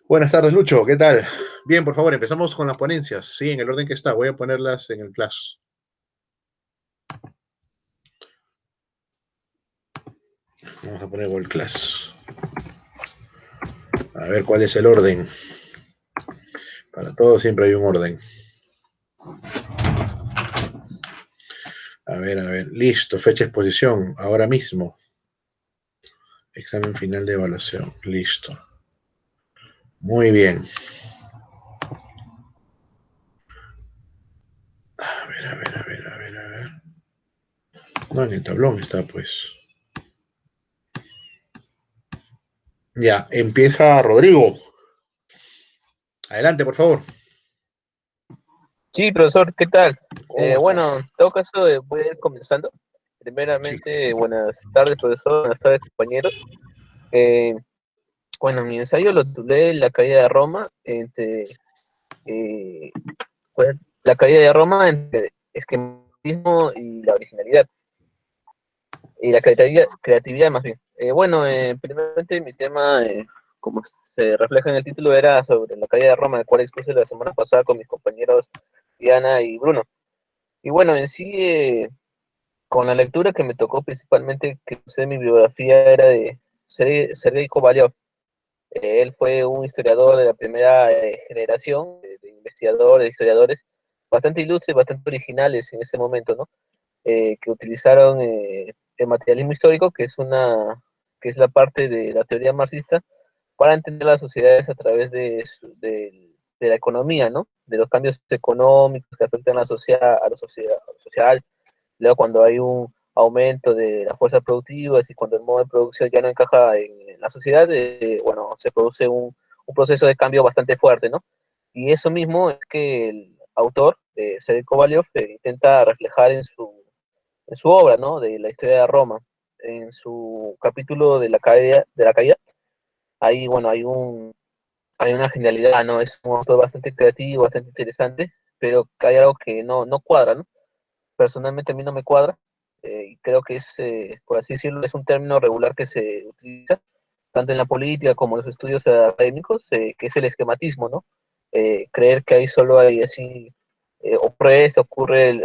Buenas tardes, Lucho, ¿qué tal? Bien, por favor, empezamos con las ponencias. Sí, en el orden que está. Voy a ponerlas en el Class. Vamos a poner Google Class. A ver cuál es el orden. Para todo siempre hay un orden. A ver. Listo, fecha de exposición. Ahora mismo. Examen final de evaluación. Listo. Muy bien. A ver. No, en el tablón está, pues. Ya, empieza Rodrigo. Adelante, por favor. Sí, profesor, ¿qué tal? ¿Cómo está? Bueno, en todo caso, voy a ir comenzando. Sí. Primeramente, buenas tardes, profesor, buenas tardes, compañeros. Eh, bueno, mi ensayo lo titulé La caída de Roma eh, la caída de Roma entre esquematismo y la originalidad, y la creatividad más bien. Primeramente mi tema, como se refleja en el título, era sobre la caída de Roma, el cual expuse la semana pasada con mis compañeros Diana y Bruno. Y bueno, en sí, con la lectura que me tocó principalmente, que usé en mi biografía, era de Sergei Kovalyov. Él fue un historiador de la primera generación de investigadores, historiadores, bastante ilustres, bastante originales en ese momento, ¿no? Que utilizaron el materialismo histórico, que es la parte de la teoría marxista, para entender las sociedades a través de la economía, ¿no? De los cambios económicos que afectan a a lo social. Luego, cuando hay un aumento de las fuerzas productivas y cuando el modo de producción ya no encaja en la sociedad, bueno, se produce un proceso de cambio bastante fuerte, ¿no? Y eso mismo es que el autor, Sergei Kovalyov, intenta reflejar en su obra, ¿no? De la historia de Roma, en su capítulo de la caída, ahí, bueno, hay una genialidad, ¿no? Es un autor bastante creativo, bastante interesante, pero que hay algo que no cuadra, ¿no? Personalmente a mí no me cuadra, y creo que es, por así decirlo, es un término regular que se utiliza tanto en la política como en los estudios académicos, que es el esquematismo, ¿no? Creer que ahí solo hay así, ocurre esto,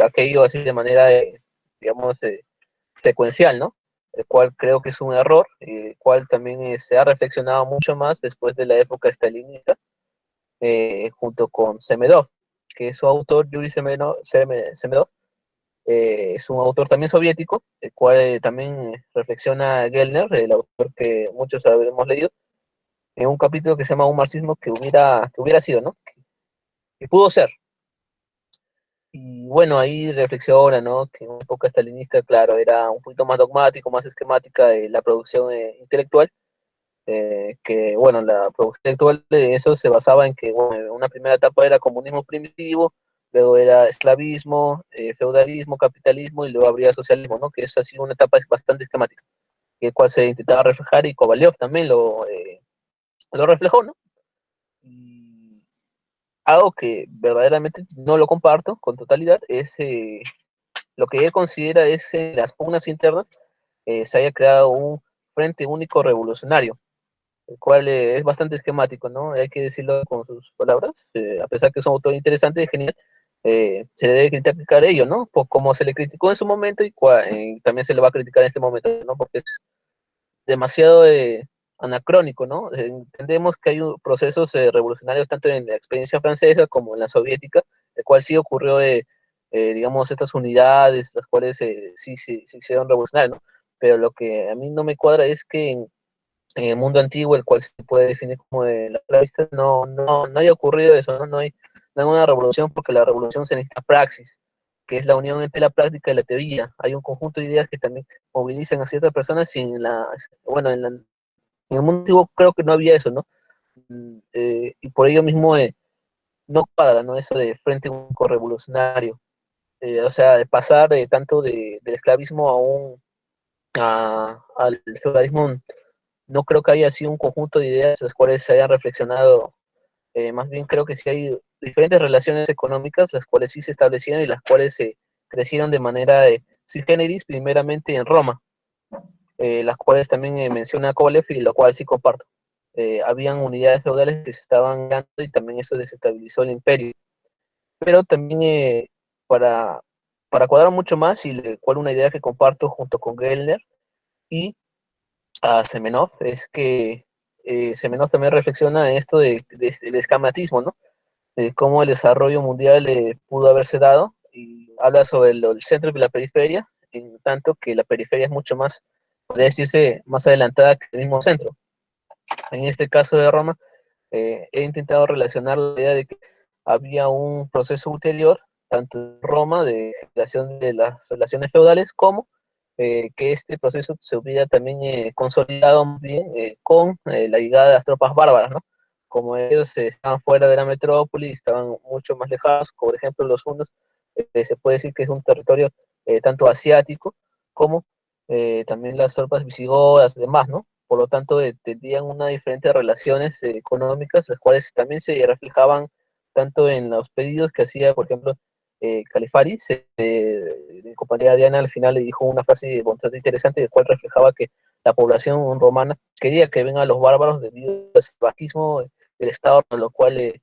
aquello así de manera, digamos, secuencial, ¿no? El cual creo que es un error, el cual también se ha reflexionado mucho más después de la época stalinista, junto con Semedov, que es su autor, Yuri Semedov, es un autor también soviético, el cual también reflexiona Gellner, el autor que muchos habremos leído, en un capítulo que se llama Un marxismo que hubiera sido, ¿no? Que pudo ser. Y bueno, ahí reflexiona, ¿no? Que en una época stalinista, claro, era un poquito más dogmático, más esquemática la producción intelectual, que bueno, la producción intelectual de eso se basaba en que, bueno, una primera etapa era comunismo primitivo, luego era esclavismo, feudalismo, capitalismo y luego habría socialismo, ¿no? Que es así una etapa bastante esquemática, el cual se intentaba reflejar y Kovalyov también lo reflejó, ¿no? Y algo que verdaderamente no lo comparto con totalidad es lo que él considera es en las pugnas internas se haya creado un frente único revolucionario, el cual es bastante esquemático, ¿no? Hay que decirlo con sus palabras, a pesar que es un autor interesante y genial, se le debe criticar ello, ¿no? Por como se le criticó en su momento y también se le va a criticar en este momento, ¿no? Porque es demasiado anacrónico, ¿no? Entendemos que hay procesos revolucionarios tanto en la experiencia francesa como en la soviética, el cual sí ocurrió, digamos, estas unidades, las cuales sí hicieron revolucionarias, ¿no? Pero lo que a mí no me cuadra es que en el mundo antiguo, el cual se puede definir como de la vista, no haya ocurrido eso, ¿no? No hay una revolución porque la revolución se necesita praxis, que es la unión entre la práctica y la teoría. Hay un conjunto de ideas que también movilizan a ciertas personas y en el mundo antiguo creo que no había eso, ¿no? Y por ello mismo no cuadra, ¿no? Eso de frente único revolucionario. O sea, de pasar tanto del esclavismo al feudalismo, no creo que haya sido un conjunto de ideas las cuales se hayan reflexionado. Más bien creo que sí hay diferentes relaciones económicas, las cuales sí se establecieron y las cuales se crecieron de manera sui generis, primeramente en Roma, las cuales también menciona Kolev y lo cual sí comparto. habían unidades feudales que se estaban ganando y también eso desestabilizó el imperio. Pero también para, para cuadrar mucho más, y cual una idea que comparto junto con Gellner y a Semenov, es que Semenov también reflexiona en esto del escamatismo, ¿no? De cómo el desarrollo mundial pudo haberse dado, y habla sobre el centro y la periferia, en tanto que la periferia es mucho más, podría decirse, más adelantada que el mismo centro. En este caso de Roma, he intentado relacionar la idea de que había un proceso ulterior, tanto en Roma, de creación de las relaciones feudales, como que este proceso se hubiera también consolidado más bien con la llegada de las tropas bárbaras, ¿no? Como ellos estaban fuera de la metrópoli, estaban mucho más lejanos, por ejemplo los hunos, se puede decir que es un territorio tanto asiático como también las tropas visigodas y demás, ¿no? Por lo tanto, tendrían una diferentes relaciones económicas, las cuales también se reflejaban tanto en los pedidos que hacía, por ejemplo, Califaris, de compañía Diana, al final le dijo una frase bastante interesante, la cual reflejaba que la población romana quería que vengan los bárbaros debido al salvajismo del Estado, con lo cual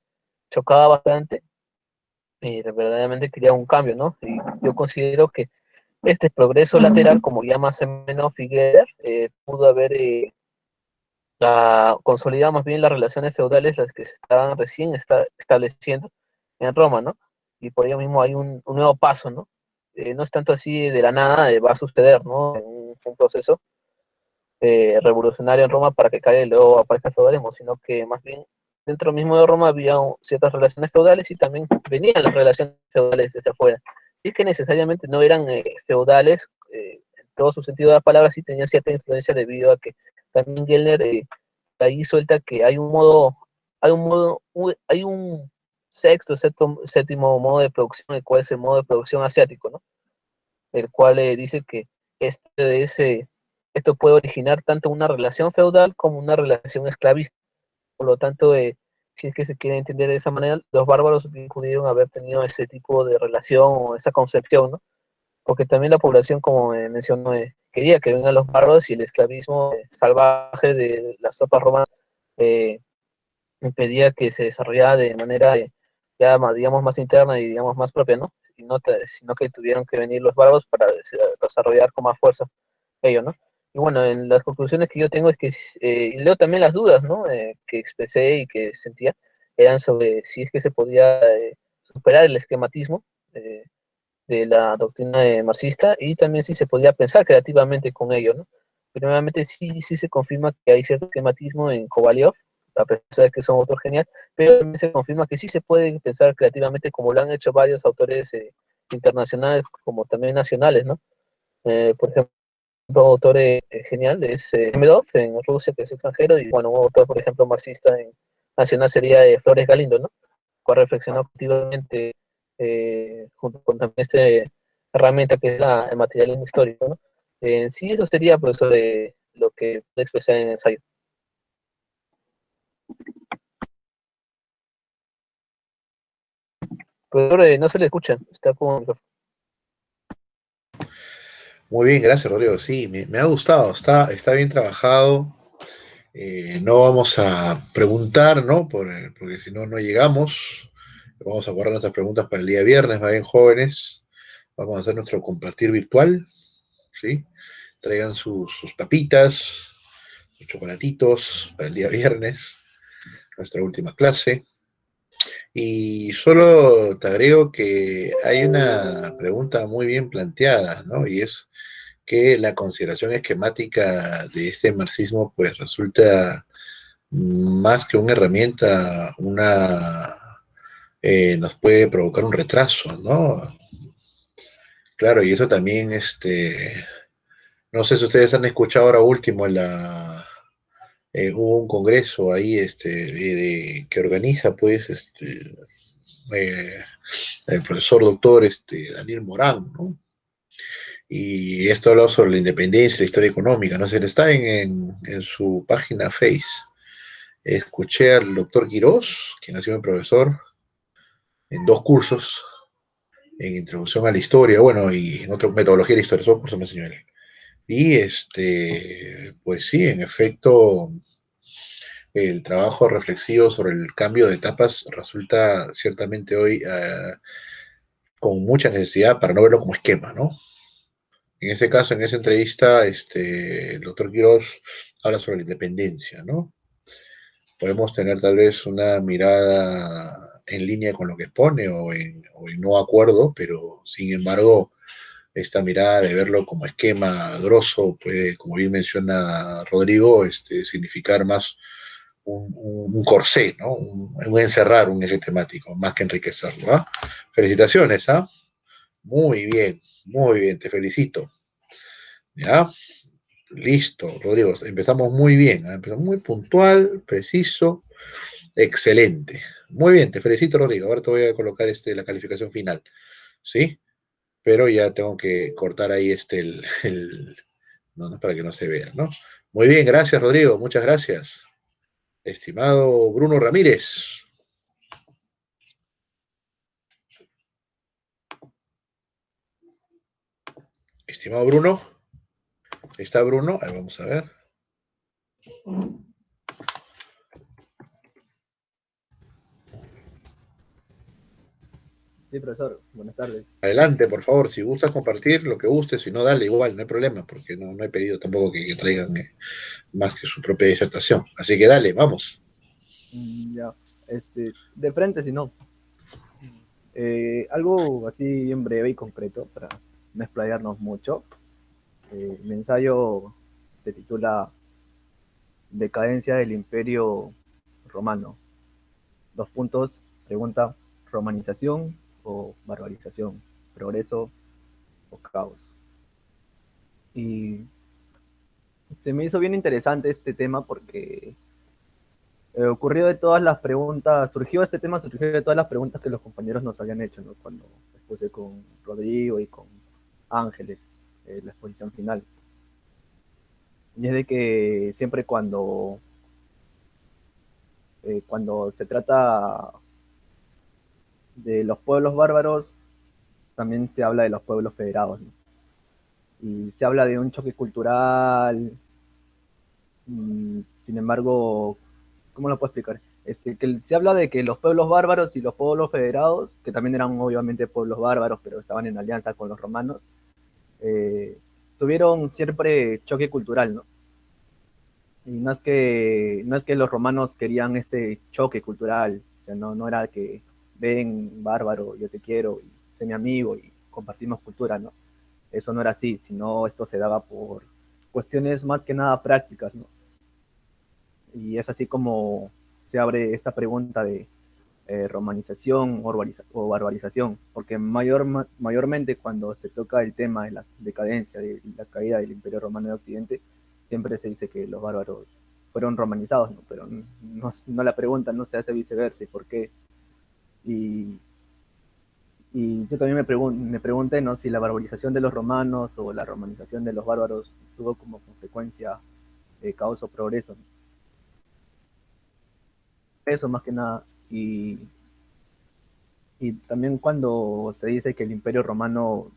chocaba bastante y verdaderamente quería un cambio, ¿no? Y yo considero que este progreso lateral, como llama Semeno Figuerer, pudo haber consolidado más bien las relaciones feudales, las que se estaban recién estableciendo en Roma, ¿no? Y por ello mismo hay un nuevo paso, ¿no? No es tanto así de la nada, va a suceder, ¿no? En un proceso revolucionario en Roma para que caiga y luego aparezca el feudalismo, sino que más bien dentro mismo de Roma había ciertas relaciones feudales y también venían las relaciones feudales desde afuera. Y es que necesariamente no eran feudales, en todo su sentido de la palabra, sí tenían cierta influencia debido a que también Gellner ahí suelta que hay un sexto, séptimo modo de producción, el cual es el modo de producción asiático, ¿no? El cual dice que esto puede originar tanto una relación feudal como una relación esclavista. Por lo tanto, si es que se quiere entender de esa manera, los bárbaros bien pudieron haber tenido ese tipo de relación o esa concepción, ¿no? Porque también la población, como mencionó, quería que vengan los bárbaros, y el esclavismo salvaje de las tropas romanas eh, impedía que se desarrollara de manera ya más, digamos, más interna y digamos más propia, ¿no? Sino que tuvieron que venir los bárbaros para desarrollar con más fuerza ello, ¿no? Y bueno, en las conclusiones que yo tengo es que, y leo también las dudas, ¿no? Que expresé y que sentía, eran sobre si es que se podía superar el esquematismo de la doctrina marxista, y también si se podía pensar creativamente con ello, ¿no? Primeramente sí se confirma que hay cierto esquematismo en Kovalyov, a pesar de que son otros genial, pero también se confirma que sí se puede pensar creativamente, como lo han hecho varios autores internacionales como también nacionales, ¿no? Por ejemplo, un autor genial es Medov en Rusia, que es extranjero, y bueno, un autor, por ejemplo, marxista en nacional sería Flores Galindo, ¿no? Cual reflexionó activamente junto con también esta herramienta que es el materialismo histórico, ¿no? Sí, eso sería, profesor, de lo que puedo expresar en el ensayo. Profesor, no se le escucha, está con... Muy bien, gracias, Rodrigo. Sí, me ha gustado, está bien trabajado. No vamos a preguntar, ¿no? Porque si no, no llegamos. Vamos a guardar nuestras preguntas para el día viernes, más bien jóvenes. Vamos a hacer nuestro compartir virtual, ¿sí? Traigan sus papitas, sus chocolatitos para el día viernes, nuestra última clase. Y solo te agrego que hay una pregunta muy bien planteada, ¿no? Y es que la consideración esquemática de este marxismo pues resulta más que una herramienta, nos puede provocar un retraso, ¿no? Claro, y eso también, no sé si ustedes han escuchado ahora último hubo un congreso ahí, que organiza, pues, eh, el profesor doctor, Daniel Morán, ¿no? Y esto habla sobre la independencia, la historia económica, ¿no? Se le está en su página Face. Escuché al doctor Quirós, quien ha sido mi profesor en 2 cursos, en introducción a la historia, bueno, y en otra metodología de la historia, 2 cursos me enseñó él. Y pues sí, en efecto, el trabajo reflexivo sobre el cambio de etapas resulta ciertamente hoy con mucha necesidad para no verlo como esquema, ¿no? En ese caso, en esa entrevista, el doctor Quiroz habla sobre la independencia, ¿no? Podemos tener tal vez una mirada en línea con lo que expone o en no acuerdo, pero sin embargo, esta mirada de verlo como esquema grosso puede, como bien menciona Rodrigo, significar más un corsé, ¿no? Un encerrar un eje temático, más que enriquecerlo. ¿Ah? Felicitaciones, ¿ah? Muy bien, te felicito. ¿Ya? Listo, Rodrigo, empezamos muy bien, ¿eh? Empezamos muy puntual, preciso, excelente. Muy bien, te felicito, Rodrigo. Ahora te voy a colocar la calificación final, ¿sí? Pero ya tengo que cortar ahí no, no, para que no se vea, ¿no? Muy bien, gracias, Rodrigo, muchas gracias. Estimado Bruno Ramírez. Estimado Bruno, ¿está Bruno? Ahí vamos a ver. Sí, profesor, buenas tardes. Adelante, por favor, si gustas compartir lo que gustes, si no, dale igual, no hay problema, porque no he pedido tampoco que traigan más que su propia disertación. Así que dale, vamos. Ya, de frente, si no. Algo así bien breve y concreto para no explayarnos mucho. Mi ensayo se titula Decadencia del Imperio Romano. Dos puntos, pregunta, romanización o barbarización, progreso o caos. Y se me hizo bien interesante este tema porque ocurrió de todas las preguntas, surgió de todas las preguntas que los compañeros nos habían hecho, ¿no? Cuando expuse con Rodrigo y con Ángeles la exposición final. Y es de que siempre cuando se trata de los pueblos bárbaros, también se habla de los pueblos federados, ¿no? Y se habla de un choque cultural, sin embargo, ¿cómo lo puedo explicar? Que se habla de que los pueblos bárbaros y los pueblos federados, que también eran obviamente pueblos bárbaros, pero estaban en alianza con los romanos, eh, tuvieron siempre choque cultural, ¿no? Y no es que los romanos querían este choque cultural, o sea, no era que ven, bárbaro, yo te quiero, y sé mi amigo, y compartimos cultura, ¿no? Eso no era así, sino esto se daba por cuestiones más que nada prácticas, ¿no? Y es así como se abre esta pregunta de romanización o barbarización, porque mayormente cuando se toca el tema de la decadencia, de la caída del Imperio Romano de Occidente, siempre se dice que los bárbaros fueron romanizados, ¿no? Pero no la pregunta no se hace viceversa, ¿y por qué? Y, y yo también me pregunté, ¿no? Si la barbarización de los romanos o la romanización de los bárbaros tuvo como consecuencia caos o progreso, ¿no? Eso más que nada. Y también cuando se dice que el Imperio Romano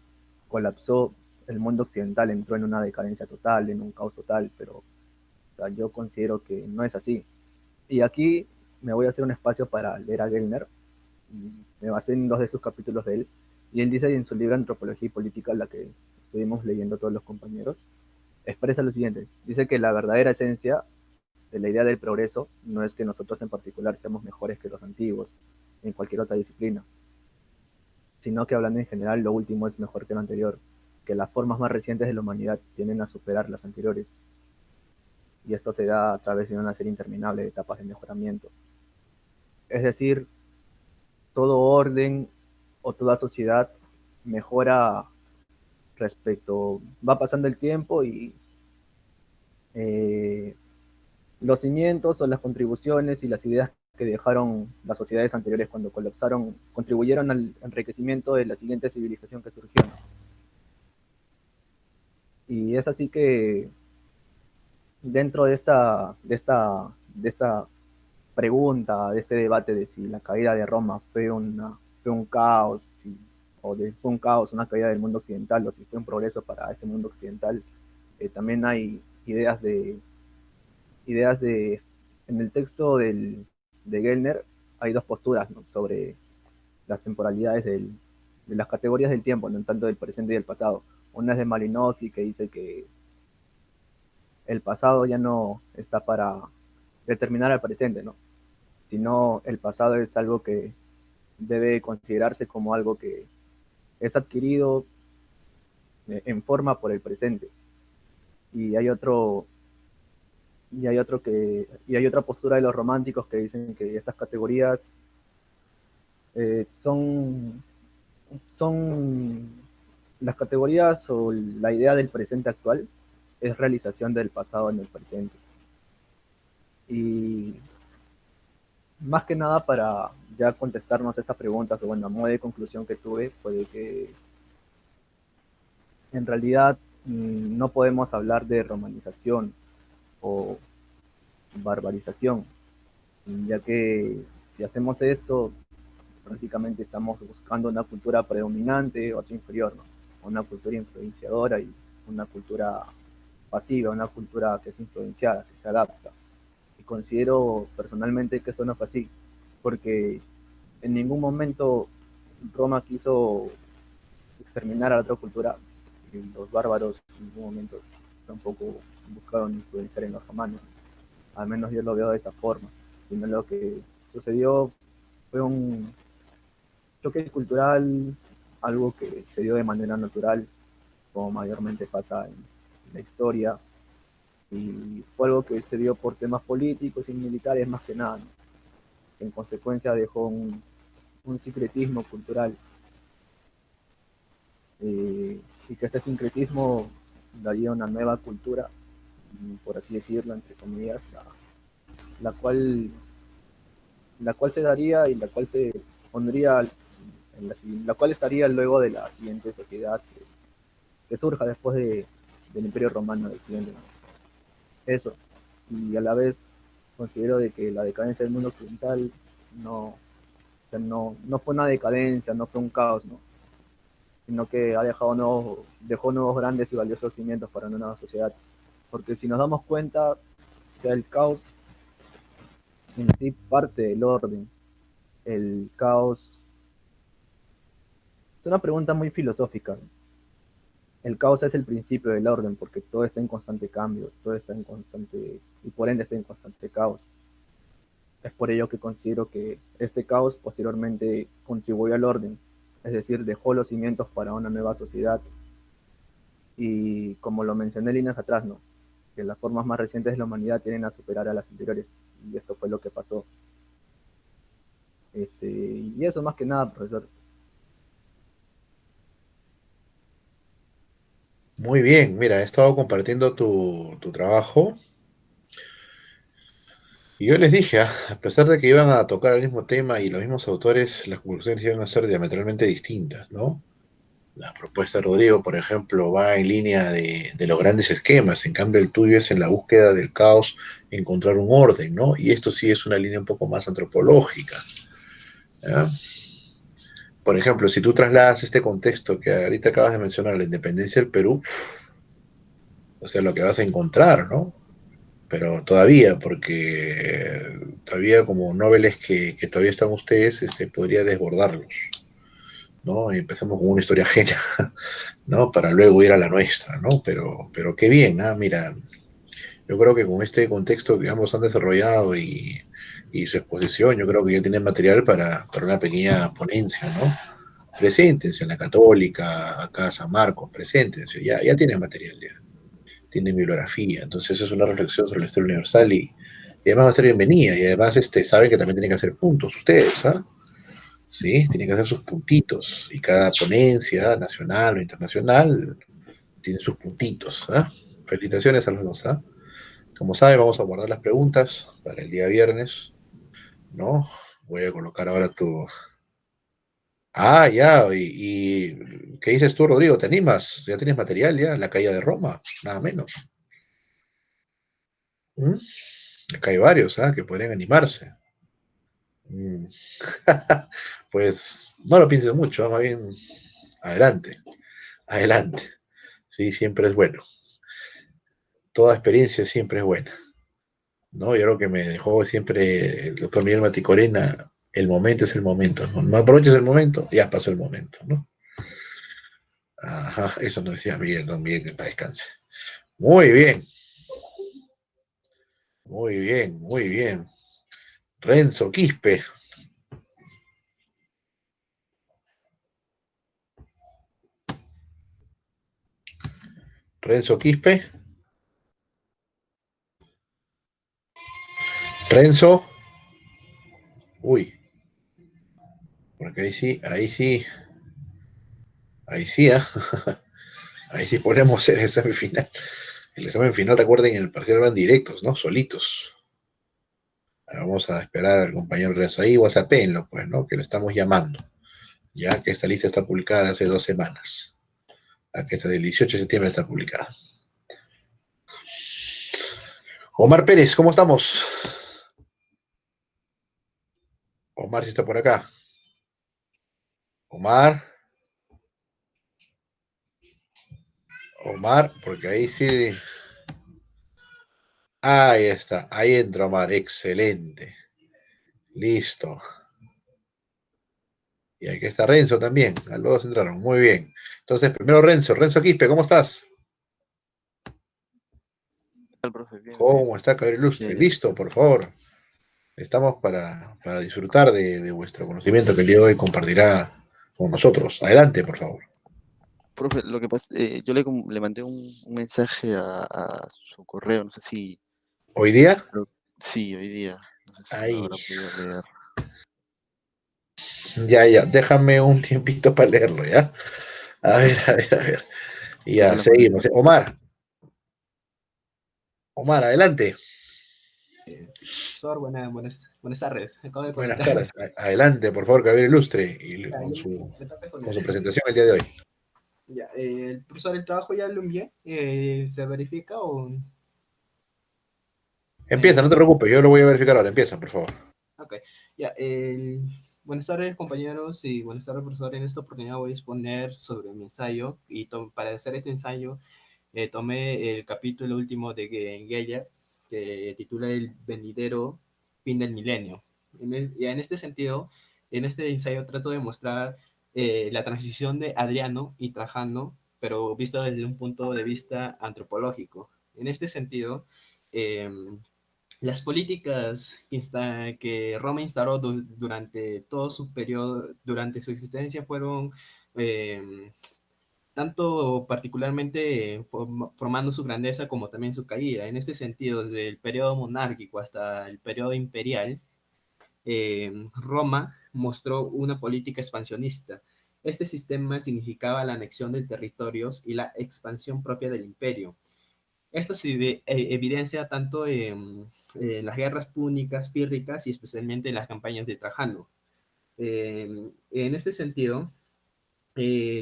colapsó, el mundo occidental entró en una decadencia total, en un caos total, pero o sea, yo considero que no es así. Y aquí me voy a hacer un espacio para leer a Gellner, y me basé en dos de sus capítulos de él, y él dice en su libro Antropología y Política, la que estuvimos leyendo todos los compañeros, expresa lo siguiente, dice que la verdadera esencia de la idea del progreso no es que nosotros en particular seamos mejores que los antiguos en cualquier otra disciplina, sino que hablando en general lo último es mejor que lo anterior, que las formas más recientes de la humanidad tienden a superar las anteriores, y esto se da a través de una serie interminable de etapas de mejoramiento. Es decir, todo orden o toda sociedad mejora va pasando el tiempo y eh, los cimientos o las contribuciones y las ideas que dejaron las sociedades anteriores cuando colapsaron contribuyeron al enriquecimiento de la siguiente civilización que surgió, ¿no? Y es así que dentro de esta pregunta, de este debate de si la caída de Roma fue un caos, fue un caos, una caída del mundo occidental, o si fue un progreso para este mundo occidental, también hay ideas de en el texto de Gellner hay dos posturas, ¿no?, sobre las temporalidades de las categorías del tiempo, no tanto del presente y del pasado. Una es de Malinowski, que dice que el pasado ya no está para determinar al presente, ¿no?, sino el pasado es algo que debe considerarse como algo que es adquirido en forma por el presente. Y hay otro y hay otra postura de los románticos que dicen que estas categorías son las categorías, o la idea del presente actual es realización del pasado en el presente. Y más que nada, para ya contestarnos estas preguntas, o bueno, a modo de conclusión que tuve, fue de que en realidad no podemos hablar de romanización o barbarización, ya que si hacemos esto, prácticamente estamos buscando una cultura predominante, otra inferior, ¿no?, una cultura influenciadora y una cultura pasiva, una cultura que es influenciada, que se adapta. Y considero personalmente que esto no fue así, porque en ningún momento Roma quiso exterminar a la otra cultura, y los bárbaros en ningún momento tampoco buscaron influenciar en los romanos, al menos yo lo veo de esa forma, sino lo que sucedió fue un choque cultural, algo que se dio de manera natural, como mayormente pasa en la historia, y fue algo que se dio por temas políticos y militares más que nada, ¿no?, que en consecuencia dejó un sincretismo cultural, y que este sincretismo daría una nueva cultura, por así decirlo, entre comillas, la cual, la cual se daría y la cual se pondría la cual estaría luego de la siguiente sociedad que surja después del Imperio Romano del siguiente, ¿no? Eso. Y a la vez considero de que la decadencia del mundo occidental no, o sea, no fue una decadencia, no fue un caos, ¿no?, sino que dejó nuevos grandes y valiosos cimientos para una nueva sociedad. Porque si nos damos cuenta, o sea, el caos en sí parte del orden. El caos es una pregunta muy filosófica. El caos es el principio del orden, porque todo está en constante cambio, todo está en constante, y por ende está en constante caos. Es por ello que considero que este caos posteriormente contribuyó al orden, es decir, dejó los cimientos para una nueva sociedad. Y como lo mencioné líneas atrás, ¿no?, que las formas más recientes de la humanidad tienen a superar a las anteriores, y esto fue lo que pasó. Y eso más que nada, profesor. Muy bien, mira, he estado compartiendo tu trabajo y yo les dije, a pesar de que iban a tocar el mismo tema y los mismos autores, las conclusiones iban a ser diametralmente distintas, ¿no? La propuesta de Rodrigo, por ejemplo, va en línea de los grandes esquemas, en cambio el tuyo es en la búsqueda del caos, encontrar un orden, ¿no? Y esto sí es una línea un poco más antropológica, ¿ya? Por ejemplo, si tú trasladas este contexto que ahorita acabas de mencionar, la independencia del Perú, o sea, lo que vas a encontrar, ¿no? Pero todavía, porque todavía como noveles que todavía están ustedes, podría desbordarlos, ¿no? Y empezamos con una historia ajena, ¿no? Para luego ir a la nuestra, ¿no? Pero qué bien, ¿ah? Mira, yo creo que con este contexto que ambos han desarrollado y su exposición, yo creo que ya tienen material para una pequeña ponencia, ¿no? Preséntense en la Católica, acá San Marcos, preséntense, ya tienen material, ya tienen bibliografía, entonces es una reflexión sobre la historia universal y además va a ser bienvenida y además saben que también tienen que hacer puntos ustedes, ¿ah? Sí, tienen que hacer sus puntitos y cada ponencia nacional o internacional tiene sus puntitos, ¿ah? Felicitaciones a los dos, ¿ah? Como saben, vamos a guardar las preguntas para el día viernes, ¿no? Voy a colocar ahora tu... Ah, ya, ¿qué dices tú, Rodrigo? ¿Te animas? ¿Ya tienes material ya? La caída de Roma, nada menos. ¿Mm? Acá hay varios, ¿ah? Que podrían animarse. Mm. Pues no lo pienses mucho, más bien adelante, adelante. Sí, siempre es bueno. Toda experiencia siempre es buena. ¿no? Yo creo que me dejó siempre el doctor Miguel Maticorena, el momento es el momento, ¿no? No aproveches el momento, ya pasó el momento, ¿no? Ajá, eso nos decía Miguel, don Miguel, que para descanse. Muy bien, muy bien, muy bien. Renzo Quispe. Renzo Quispe. Renzo. Uy, porque ahí sí, ¿eh? Ahí sí podemos hacer el examen final. El examen final, recuerden, en el parcial van directos, ¿no? Solitos. Vamos a esperar al compañero Renzo ahí, WhatsAppenlo, pues, ¿no? Que lo estamos llamando. Ya que esta lista está publicada hace 2 semanas. Aquí está, del 18 de septiembre está publicada. Omar Pérez, ¿cómo estamos? Omar, si está por acá. Omar, Omar, porque ahí sí. Ahí está, ahí entra Omar, excelente. Listo. Y aquí está Renzo también. A los dos entraron, muy bien. Entonces, primero Renzo. Renzo Quispe, ¿cómo estás? ¿Qué tal, profe? Bien, bien. ¿Cómo está, Caballero Ilustre? Eh, Listo, por favor. Estamos para disfrutar de vuestro conocimiento que el día de hoy compartirá con nosotros. Adelante, por favor. profe, lo que pasa, yo le mandé un mensaje a su correo, no sé si, Hoy día, sí, hoy día, no sé si lo ahí, habrá podido leer. ya, déjame un tiempito para leerlo, ¿ya? A ver, a ver, a ver. Creo que Ya, lo mandé. seguimos. Omar, adelante. Profesor, buenas tardes. Acabo de Buenas conectar. tardes. Adelante, por favor, Gabriel Ilustre, y Ya, me toca con con él. su presentación el día de hoy. Ya, profesor, el trabajo ya lo envié. ¿Se verifica o...? Empieza, eh, no te preocupes, yo lo voy a verificar ahora. Empieza, por favor. ok, ya. Buenas tardes, compañeros, y buenas tardes, profesor. En esta oportunidad voy a exponer sobre mi ensayo. Y para hacer este ensayo, tomé el capítulo último de Geyer, que titula El venidero fin del milenio. Y en este sentido, en este ensayo trato de mostrar la transición de Adriano y Trajano, pero visto desde un punto de vista antropológico. En este sentido, eh, las políticas que Roma instauró durante todo su periodo, durante su existencia, fueron eh, tanto particularmente formando su grandeza como también su caída. En este sentido, desde el periodo monárquico hasta el periodo imperial, Roma mostró una política expansionista. Este sistema significaba la anexión de territorios y la expansión propia del imperio. Esto se evidencia tanto en las guerras púnicas, pírricas y especialmente en las campañas de Trajano. En este sentido,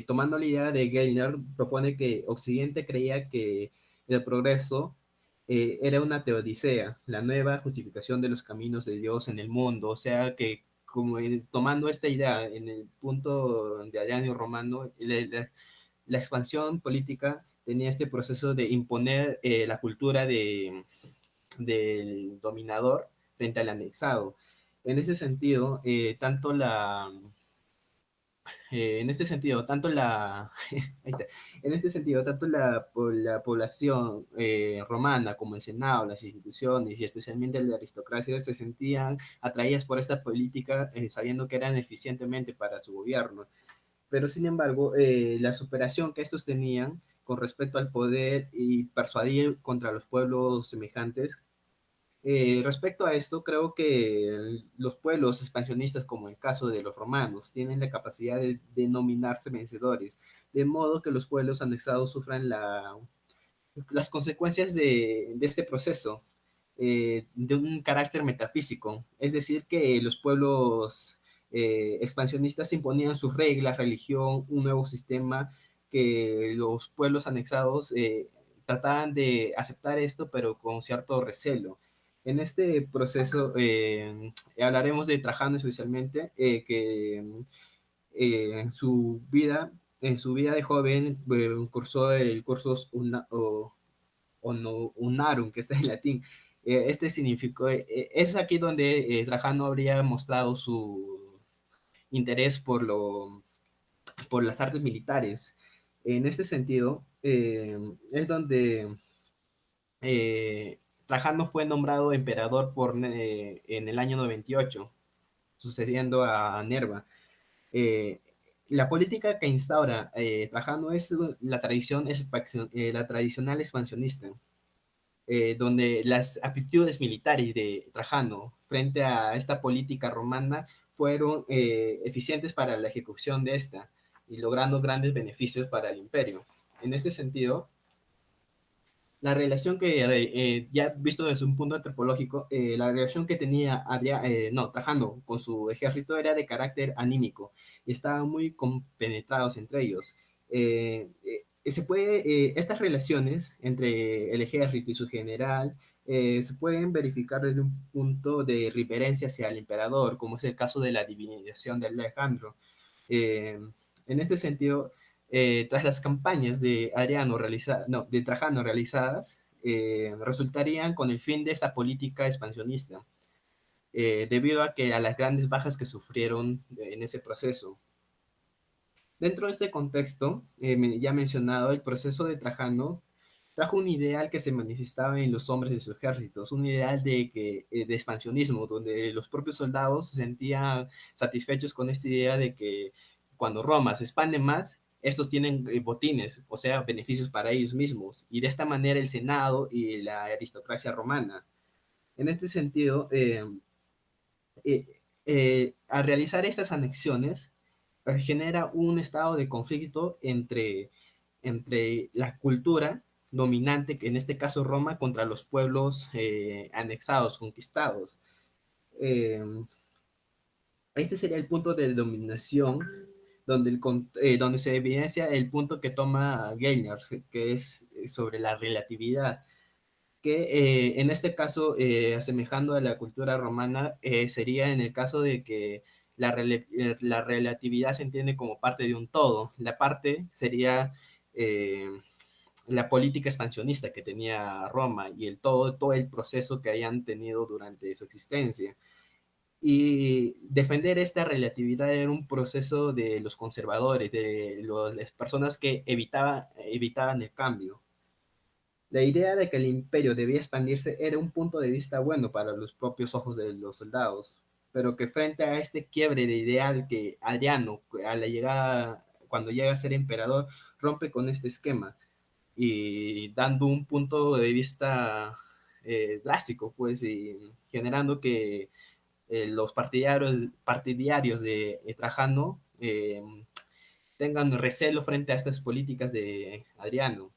tomando la idea de Gellner, propone que Occidente creía que el progreso era una teodicea, la nueva justificación de los caminos de Dios en el mundo. O sea que, como tomando esta idea en el punto de Adriano Romano, la expansión política tenía este proceso de imponer la cultura del dominador frente al anexado. En ese sentido, en este sentido, tanto la, en este sentido, tanto la población romana como el Senado, las instituciones y especialmente la aristocracia se sentían atraídas por esta política, sabiendo que eran eficientemente para su gobierno. Pero sin embargo, la superación que estos tenían con respecto al poder y persuadir contra los pueblos semejantes. Respecto a esto, creo que los pueblos expansionistas, como el caso de los romanos, tienen la capacidad de denominarse vencedores, de modo que los pueblos anexados sufran las consecuencias de este proceso de un carácter metafísico. Es decir, que los pueblos expansionistas imponían sus reglas, religión, un nuevo sistema, que los pueblos anexados trataban de aceptar esto, pero con cierto recelo. En este proceso hablaremos de Trajano especialmente, que en su vida de joven cursó el cursus unarum, que está en latín, Este significó, es aquí donde Trajano habría mostrado su interés por las artes militares. En este sentido, es donde Trajano fue nombrado emperador en el año 98, sucediendo a Nerva. Eh, la política que instaura Trajano es la tradicional expansionista, donde las actitudes militares de Trajano frente a esta política romana fueron eficientes para la ejecución de esta y logrando grandes beneficios para el imperio. En este sentido, la relación que, ya visto desde un punto antropológico, la relación que tenía Trajano con su ejército era de carácter anímico y estaban muy compenetrados entre ellos. Estas relaciones entre el ejército y su general se pueden verificar desde un punto de reverencia hacia el emperador, como es el caso de la divinización de Alejandro. En este sentido, tras las campañas de Trajano realizadas, resultarían con el fin de esta política expansionista, debido a las grandes bajas que sufrieron en ese proceso. Dentro de este contexto, ya mencionado, el proceso de Trajano trajo un ideal que se manifestaba en los hombres de sus ejércitos, un ideal de expansionismo, donde los propios soldados se sentían satisfechos con esta idea de que cuando Roma se expande más, estos tienen botines, o sea, beneficios para ellos mismos, y de esta manera el Senado y la aristocracia romana. En este sentido, al realizar estas anexiones, genera un estado de conflicto entre la cultura dominante, que en este caso Roma, contra los pueblos anexados, conquistados. Eh, este sería el punto de dominación donde se evidencia el punto que toma Gellner, que es sobre la relatividad, que en este caso, asemejando a la cultura romana, sería en el caso de que la relatividad se entiende como parte de un todo. La parte sería eh, la política expansionista que tenía Roma y todo el proceso que hayan tenido durante su existencia. Y defender esta relatividad era un proceso de los conservadores, las personas que evitaban el cambio. La idea de que el imperio debía expandirse era un punto de vista bueno para los propios ojos de los soldados, pero que frente a este quiebre de ideal que Adriano, cuando llega a ser emperador, rompe con este esquema y dando un punto de vista drástico, pues, y generando que los partidarios de Trajano tengan recelo frente a estas políticas de Adriano.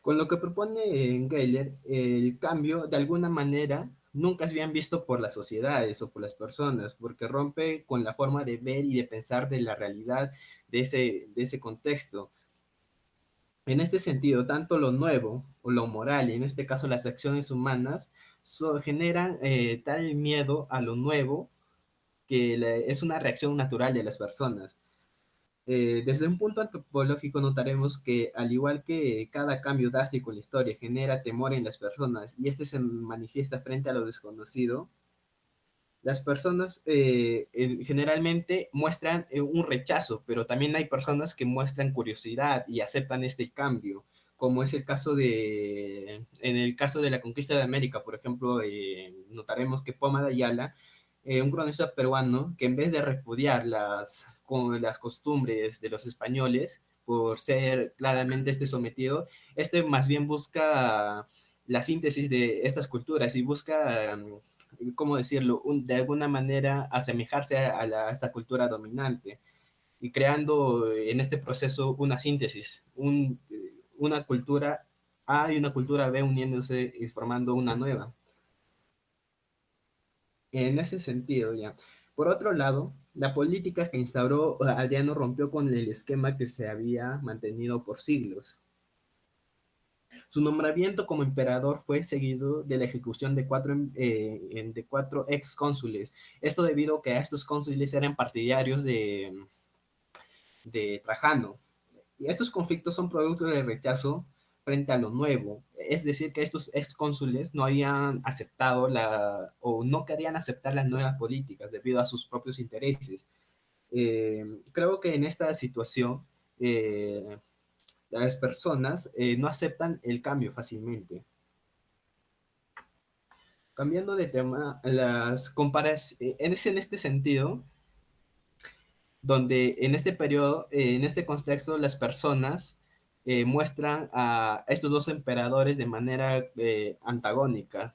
Con lo que propone Geiler, el cambio de alguna manera nunca es bien visto por las sociedades o por las personas, porque rompe con la forma de ver y de pensar de la realidad de ese contexto. En este sentido, tanto lo nuevo o lo moral, y en este caso las acciones humanas, generan tal miedo a lo nuevo que es una reacción natural de las personas. Desde un punto antropológico notaremos que al igual que cada cambio drástico en la historia genera temor en las personas y este se manifiesta frente a lo desconocido, las personas generalmente muestran un rechazo, pero también hay personas que muestran curiosidad y aceptan este cambio, como es en el caso de la conquista de América, por ejemplo, notaremos que Poma de Ayala, un cronista peruano, que en vez de repudiar con las costumbres de los españoles por ser claramente sometido, más bien busca la síntesis de estas culturas y busca ¿cómo decirlo?, de alguna manera asemejarse a esta cultura dominante y creando en este proceso una síntesis, una cultura A y una cultura B uniéndose y formando una nueva. En ese sentido, ya. Por otro lado, la política que instauró Adriano rompió con el esquema que se había mantenido por siglos. Su nombramiento como emperador fue seguido de la ejecución de cuatro ex cónsules. Esto debido a que estos cónsules eran partidarios de Trajano. Y estos conflictos son producto del rechazo frente a lo nuevo. Es decir, que estos excónsules no habían aceptado o no querían aceptar las nuevas políticas debido a sus propios intereses. Creo que en esta situación las personas no aceptan el cambio fácilmente. Cambiando de tema, las es en este sentido donde en este periodo, en este contexto, las personas muestran a estos dos emperadores de manera antagónica.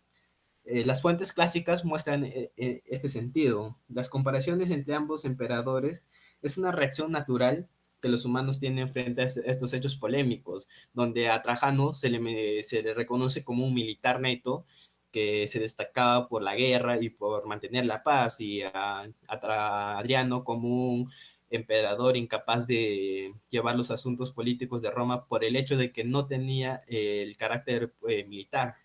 Las fuentes clásicas muestran este sentido. Las comparaciones entre ambos emperadores es una reacción natural que los humanos tienen frente a estos hechos polémicos, donde a Trajano se le reconoce como un militar neto que se destacaba por la guerra y por mantener la paz, y a Adriano como un emperador incapaz de llevar los asuntos políticos de Roma por el hecho de que no tenía el carácter militar.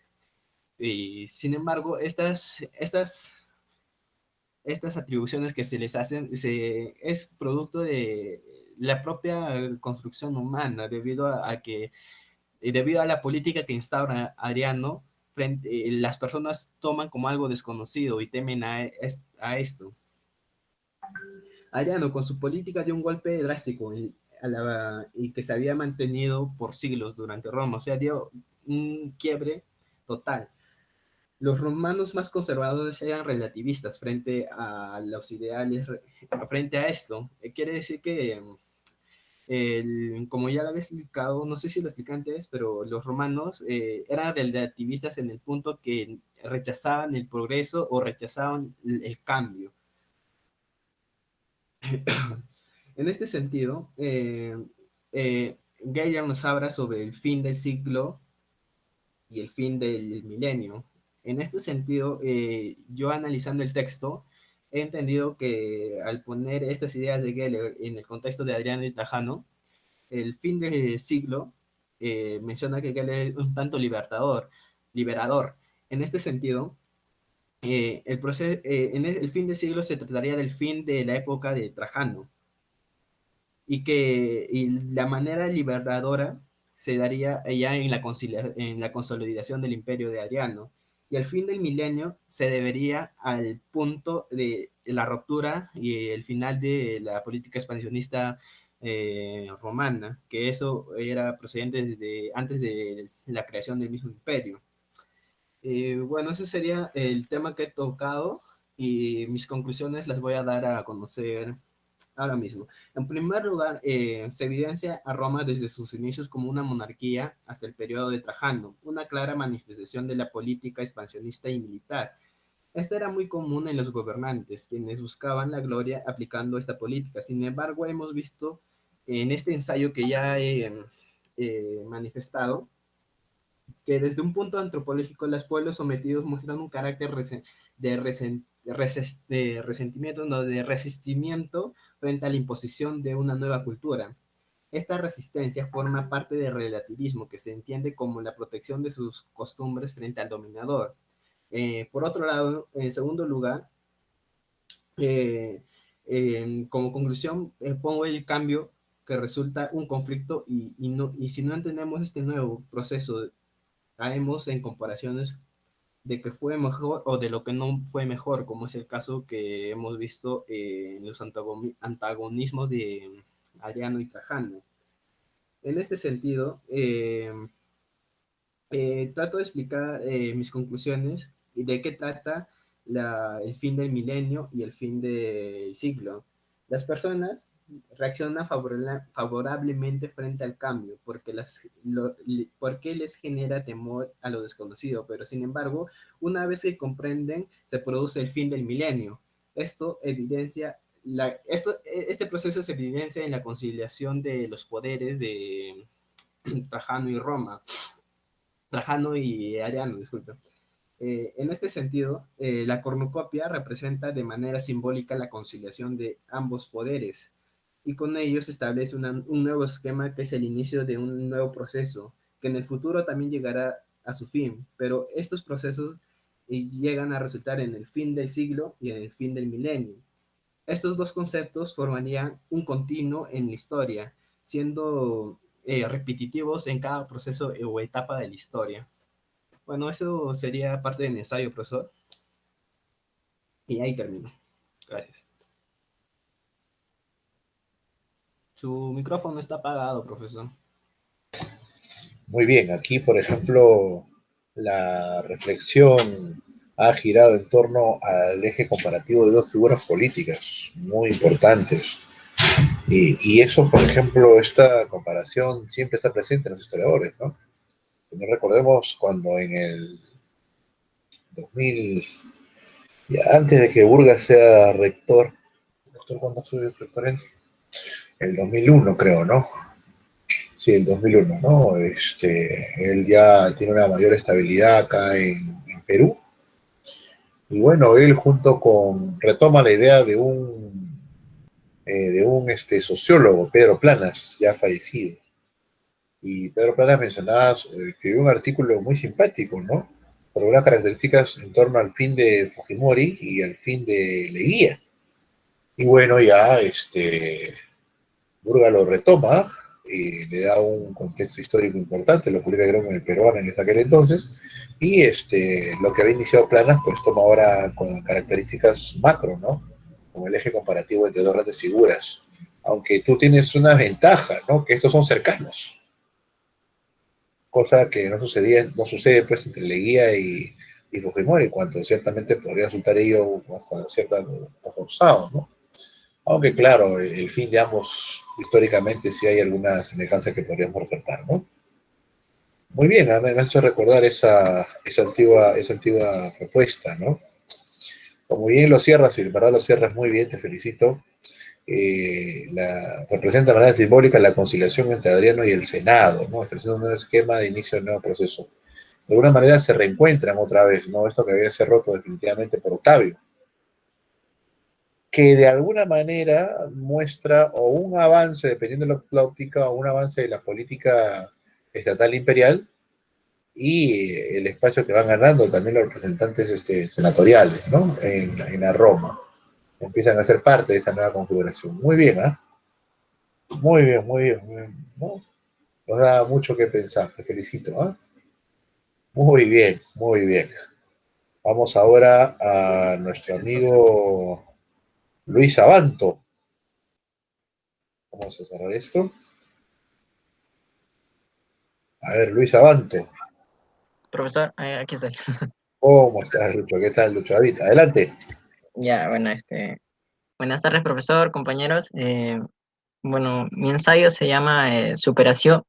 Y sin embargo, estas atribuciones que se les hacen es producto de la propia construcción humana, debido a la política que instaura Adriano, las personas toman como algo desconocido y temen a esto. Adriano, con su política, dio un golpe drástico y que se había mantenido por siglos durante Roma, o sea, dio un quiebre total. Los romanos más conservadores eran relativistas frente a los ideales, frente a esto. Quiere decir que, como ya lo había explicado, no sé si lo expliqué antes, pero los romanos eran relativistas en el punto que rechazaban el progreso o rechazaban el cambio. En este sentido, Galen nos habla sobre el fin del siglo y el fin del milenio. En este sentido, yo analizando el texto, he entendido que al poner estas ideas de Geller en el contexto de Adriano y Trajano, el fin del siglo menciona que Geller es un tanto liberador. En este sentido, el fin del siglo se trataría del fin de la época de Trajano, y la manera liberadora se daría ya en la consolidación del imperio de Adriano. Y al fin del milenio se debería al punto de la ruptura y el final de la política expansionista romana, que eso era procedente desde antes de la creación del mismo imperio. Bueno, ese sería el tema que he tocado, y mis conclusiones las voy a dar a conocer ahora mismo. En primer lugar, se evidencia a Roma desde sus inicios como una monarquía hasta el periodo de Trajano, una clara manifestación de la política expansionista y militar. Esta era muy común en los gobernantes, quienes buscaban la gloria aplicando esta política. Sin embargo, hemos visto en este ensayo que ya he manifestado, que desde un punto antropológico los pueblos sometidos muestran un carácter de resentimiento, no, de resistimiento frente a la imposición de una nueva cultura. Esta resistencia forma parte del relativismo, que se entiende como la protección de sus costumbres frente al dominador. Por otro lado, en segundo lugar, como conclusión, pongo el cambio que resulta un conflicto, y si no entendemos este nuevo proceso, caemos en comparaciones de que fue mejor o de lo que no fue mejor, como es el caso que hemos visto en los antagonismos de Adriano y Trajano. En este sentido, trato de explicar mis conclusiones y de qué trata el fin del milenio y el fin del siglo. Las personas reaccionan favorablemente frente al cambio porque les genera temor a lo desconocido, pero sin embargo, una vez que comprenden, se produce el fin del milenio. Este proceso se evidencia en la conciliación de los poderes de Trajano y Ariano, disculpe. En este sentido, la cornucopia representa de manera simbólica la conciliación de ambos poderes, y con ello se establece un nuevo esquema que es el inicio de un nuevo proceso, que en el futuro también llegará a su fin, pero estos procesos llegan a resultar en el fin del siglo y en el fin del milenio. Estos dos conceptos formarían un continuo en la historia, siendo repetitivos en cada proceso o etapa de la historia. Bueno, eso sería parte del ensayo, profesor. Y ahí termino. Gracias. Su micrófono está apagado, profesor. Muy bien, aquí, por ejemplo, la reflexión ha girado en torno al eje comparativo de dos figuras políticas muy importantes. Y eso, por ejemplo, esta comparación siempre está presente en los historiadores, ¿no? No recordemos cuando en el 2000, ya antes de que Burgas sea rector, ¿cuándo fue rector él? El 2001, creo, ¿no? Sí, el 2001, ¿no? Él ya tiene una mayor estabilidad acá en Perú. Y bueno, él junto con, retoma la idea de un sociólogo, Pedro Planas, ya fallecido. Y Pedro Planas mencionaba, escribió un artículo muy simpático, ¿no? Con algunas características en torno al fin de Fujimori y al fin de Leguía. Y bueno, ya Burga lo retoma y le da un contexto histórico importante, lo publica creo en el Peruano en aquel entonces, y lo que había iniciado Planas, pues toma ahora con características macro, ¿no? Como el eje comparativo entre dos grandes figuras. Aunque tú tienes una ventaja, ¿no? Que estos son cercanos, cosa que no sucede pues entre Leguía y Fujimori, cuanto ciertamente podría resultar ello hasta cierta forzado, ¿no? Aunque claro, el fin de ambos históricamente sí hay alguna semejanza que podríamos resaltar, ¿no? Muy bien, me ha hecho recordar esa antigua propuesta, ¿no? Como bien lo cierras, y en verdad lo cierras muy bien, te felicito. Representa de manera simbólica la conciliación entre Adriano y el Senado, ¿no? Estableciendo un nuevo esquema de inicio de un nuevo proceso. De alguna manera se reencuentran otra vez, ¿no? Esto que había sido roto definitivamente por Octavio, que de alguna manera muestra o un avance, dependiendo de la óptica, o un avance de la política estatal imperial y el espacio que van ganando también los representantes senatoriales, ¿no? En la Roma. Empiezan a ser parte de esa nueva configuración. Muy bien, ¿ah? ¿Eh? Muy bien, muy bien, muy bien, ¿no? Nos da mucho que pensar, te felicito, ¿ah? Muy bien, muy bien. Vamos ahora a nuestro Gracias, profe. amigo Luis Abanto. Vamos a cerrar esto. A ver, Luis Abanto. Profesor, aquí estoy. ¿Cómo estás, Lucho? ¿Qué tal, Lucho? David, adelante. Ya, bueno, buenas tardes, profesor, compañeros. Bueno, mi ensayo se llama Superación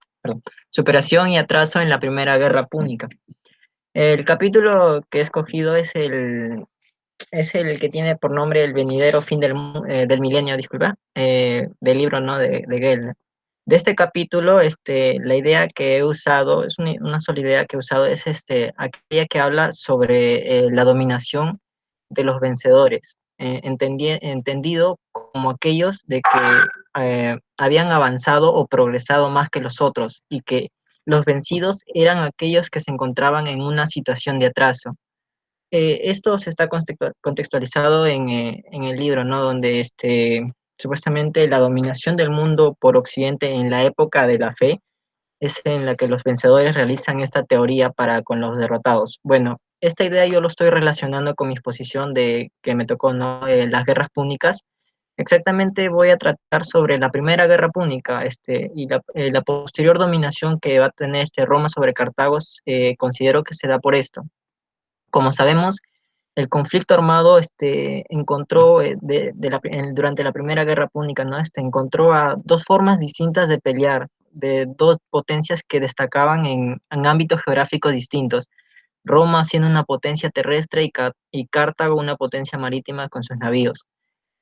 y atraso en la Primera Guerra Púnica. El capítulo que he escogido es el que tiene por nombre El venidero fin del milenio, disculpa, del libro, ¿no? de Gell. De este capítulo, la idea que he usado, es una sola idea que he usado, es aquella que habla sobre la dominación de los vencedores, entendido como aquellos de que habían avanzado o progresado más que los otros y que los vencidos eran aquellos que se encontraban en una situación de atraso. Esto se está contextualizado en el libro, ¿no? Donde supuestamente la dominación del mundo por Occidente en la época de la fe es en la que los vencedores realizan esta teoría para con los derrotados. Bueno, esta idea yo lo estoy relacionando con mi exposición de que me tocó, ¿no? Las guerras púnicas. Exactamente voy a tratar sobre la primera guerra púnica y la posterior dominación que va a tener Roma sobre Cartago. Considero que se da por esto. Como sabemos, el conflicto armado encontró durante la Primera Guerra Púnica, ¿no? Encontró a dos formas distintas de pelear, de dos potencias que destacaban en ámbitos geográficos distintos. Roma siendo una potencia terrestre y Cartago una potencia marítima con sus navíos.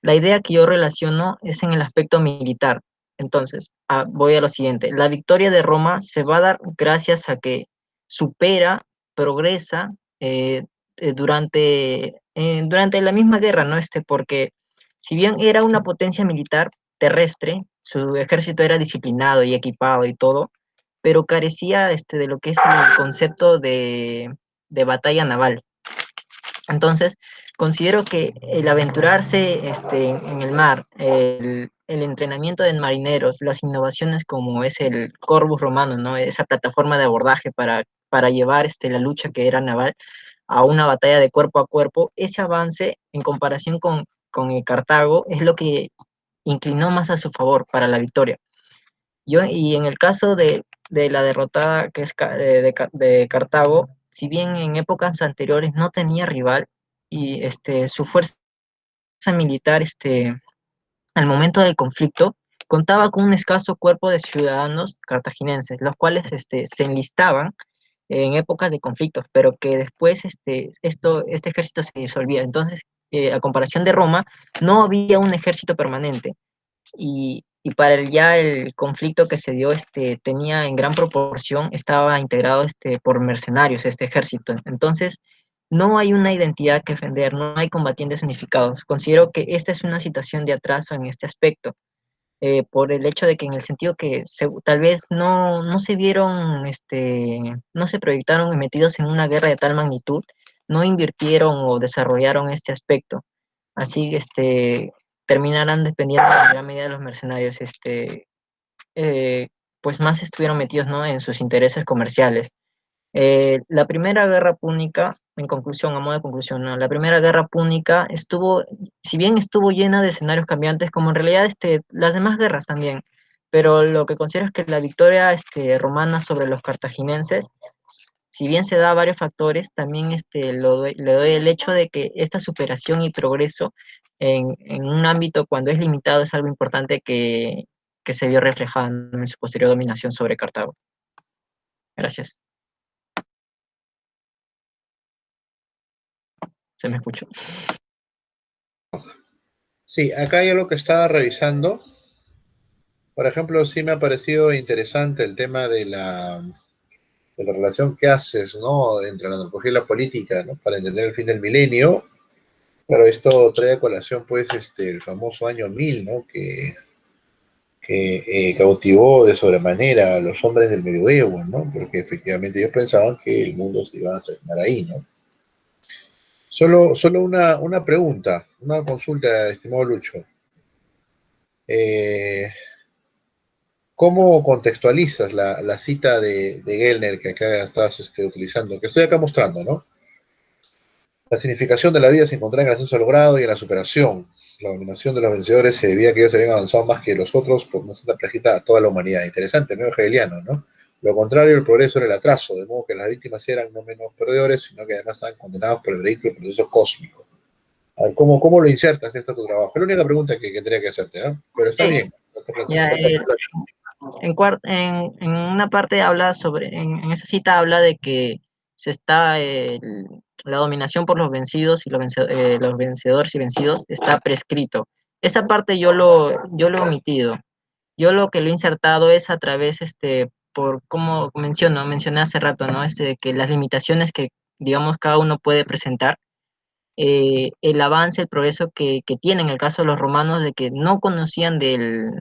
La idea que yo relaciono es en el aspecto militar. Entonces, voy a lo siguiente. La victoria de Roma se va a dar gracias a que supera, progresa eh, durante la misma guerra, ¿no? Porque si bien era una potencia militar terrestre, su ejército era disciplinado y equipado y todo, pero carecía de lo que es el concepto de batalla naval. Entonces, considero que el aventurarse en el mar, el entrenamiento de marineros, las innovaciones como es el Corvus romano, ¿no? Esa plataforma de abordaje para llevar la lucha que era naval a una batalla de cuerpo a cuerpo, ese avance en comparación con el Cartago es lo que inclinó más a su favor para la victoria. Y en el caso de la derrotada que es de Cartago, si bien en épocas anteriores no tenía rival y su fuerza militar al momento del conflicto contaba con un escaso cuerpo de ciudadanos cartaginenses, los cuales se enlistaban en épocas de conflictos, pero que después este ejército se disolvía. Entonces, a comparación de Roma, no había un ejército permanente y para ya el conflicto que se dio, tenía en gran proporción, estaba integrado por mercenarios, este ejército. Entonces, no hay una identidad que defender, no hay combatientes unificados. Considero que esta es una situación de atraso en este aspecto, por el hecho de que en el sentido que tal vez no se vieron, no se proyectaron metidos en una guerra de tal magnitud, no invirtieron o desarrollaron este aspecto. Así, terminarán dependiendo en gran medida de los mercenarios, eh, pues más estuvieron metidos, ¿no? En sus intereses comerciales. La primera guerra púnica, en conclusión, a modo de conclusión, ¿no? La primera guerra púnica estuvo, si bien estuvo llena de escenarios cambiantes, como en realidad las demás guerras también, pero lo que considero es que la victoria romana sobre los cartaginenses, si bien se da varios factores, también le doy el hecho de que esta superación y progreso en un ámbito cuando es limitado es algo importante que se vio reflejado en su posterior dominación sobre Cartago. Gracias. ¿Se me escuchó? Sí, acá yo lo que estaba revisando, por ejemplo, sí me ha parecido interesante el tema de la relación que haces, ¿no? Entre la antropología y la política, ¿no? Para entender el fin del milenio. Claro, esto trae a colación, pues, el famoso año 1000, ¿no? Que cautivó de sobremanera a los hombres del medioevo, ¿no? Porque efectivamente ellos pensaban que el mundo se iba a terminar ahí, ¿no? Solo una pregunta, una consulta, estimado Lucho. Eh, ¿Cómo contextualizas la cita de Gellner que acá estás utilizando, que estoy acá mostrando, ¿no? La significación de la vida se encontraba en el ascenso logrado y en la superación. La dominación de los vencedores se debía a que ellos habían avanzado más que los otros por una santa plagita a toda la humanidad. Interesante, ¿no? Hegeliano, ¿no? Lo contrario, el progreso era el atraso, de modo que las víctimas eran no menos perdedores, sino que además estaban condenados por el veredicto del proceso cósmico. A ver, ¿cómo lo insertas esto a tu trabajo? Es la única pregunta que tendría que hacerte, ¿no? Pero está bien. Ya, en una parte habla en esa cita habla de que se está, la dominación por los vencidos y los vencedores y vencidos está prescrito. Esa parte yo lo he omitido. Yo lo que lo he insertado es a través, por como mencioné hace rato, ¿no? Que las limitaciones que, digamos, cada uno puede presentar, el avance, el progreso que tiene en el caso de los romanos, de que no conocían de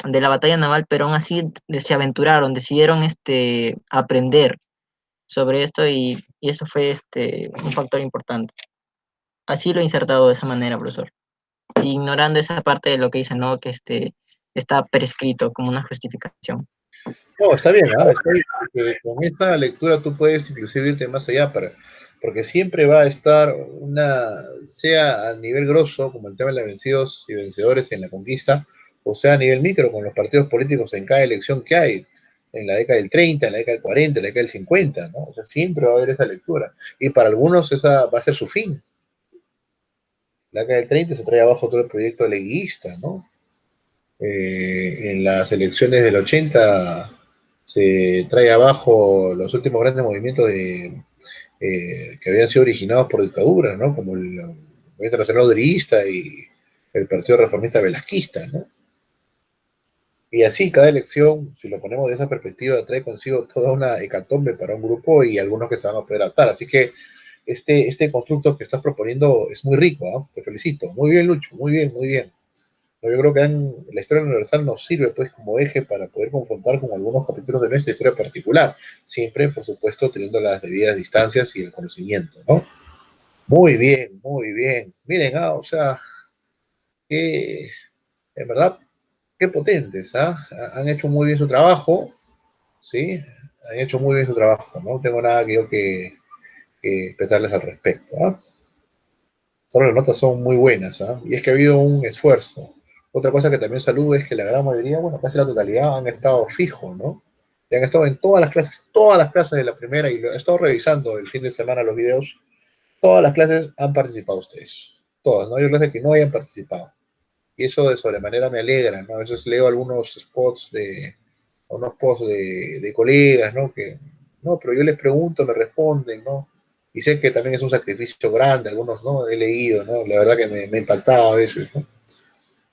la batalla naval, pero aún así se aventuraron, decidieron aprender sobre esto y eso fue un factor importante. Así lo he insertado de esa manera, profesor. Ignorando esa parte de lo que dice, ¿no? Que está prescrito como una justificación. No, está bien, ¿ah? Está bien, porque con esta lectura tú puedes inclusive irte más allá, porque siempre va a estar sea a nivel grosso, como el tema de los vencidos y vencedores en la conquista, o sea a nivel micro, con los partidos políticos en cada elección que hay, en la década del 30, en la década del 40, en la década del 50, ¿no? O sea, siempre va a haber esa lectura. Y para algunos esa va a ser su fin. La década del 30 se trae abajo todo el proyecto leguista, ¿no? En las elecciones del 80 se trae abajo los últimos grandes movimientos que habían sido originados por dictaduras, ¿no? Como el Movimiento Nacional Derivista y el Partido Reformista Velasquista, ¿no? Y así cada elección, si lo ponemos de esa perspectiva, trae consigo toda una hecatombe para un grupo y algunos que se van a poder adaptar. Así que este constructo que estás proponiendo es muy rico, ¿eh? Te felicito. Muy bien, Lucho, muy bien, muy bien. Yo creo que la historia universal nos sirve pues como eje para poder confrontar con algunos capítulos de nuestra historia particular, siempre, por supuesto, teniendo las debidas distancias y el conocimiento, ¿no? Muy bien, muy bien. Miren, o sea, que en verdad qué potentes, ¿ah? Han hecho muy bien su trabajo, ¿sí? Han hecho muy bien su trabajo, no tengo nada que yo que petarles al respecto, ¿ah? Solo las notas son muy buenas, ¿ah? Y es que ha habido un esfuerzo. Otra cosa que también saludo es que la gran mayoría, bueno, casi la totalidad han estado fijos, ¿no? Y han estado en todas las clases de la primera, y lo he estado revisando el fin de semana los videos, todas las clases han participado ustedes, todas, ¿no? Hay clases que no hayan participado. Y eso de sobremanera me alegra, ¿no? A veces leo algunos spots unos posts de colegas, ¿no? Que, no, pero yo les pregunto, me responden, ¿no? Y sé que también es un sacrificio grande, algunos, ¿no? He leído, ¿no? La verdad que me impactaba a veces, ¿no?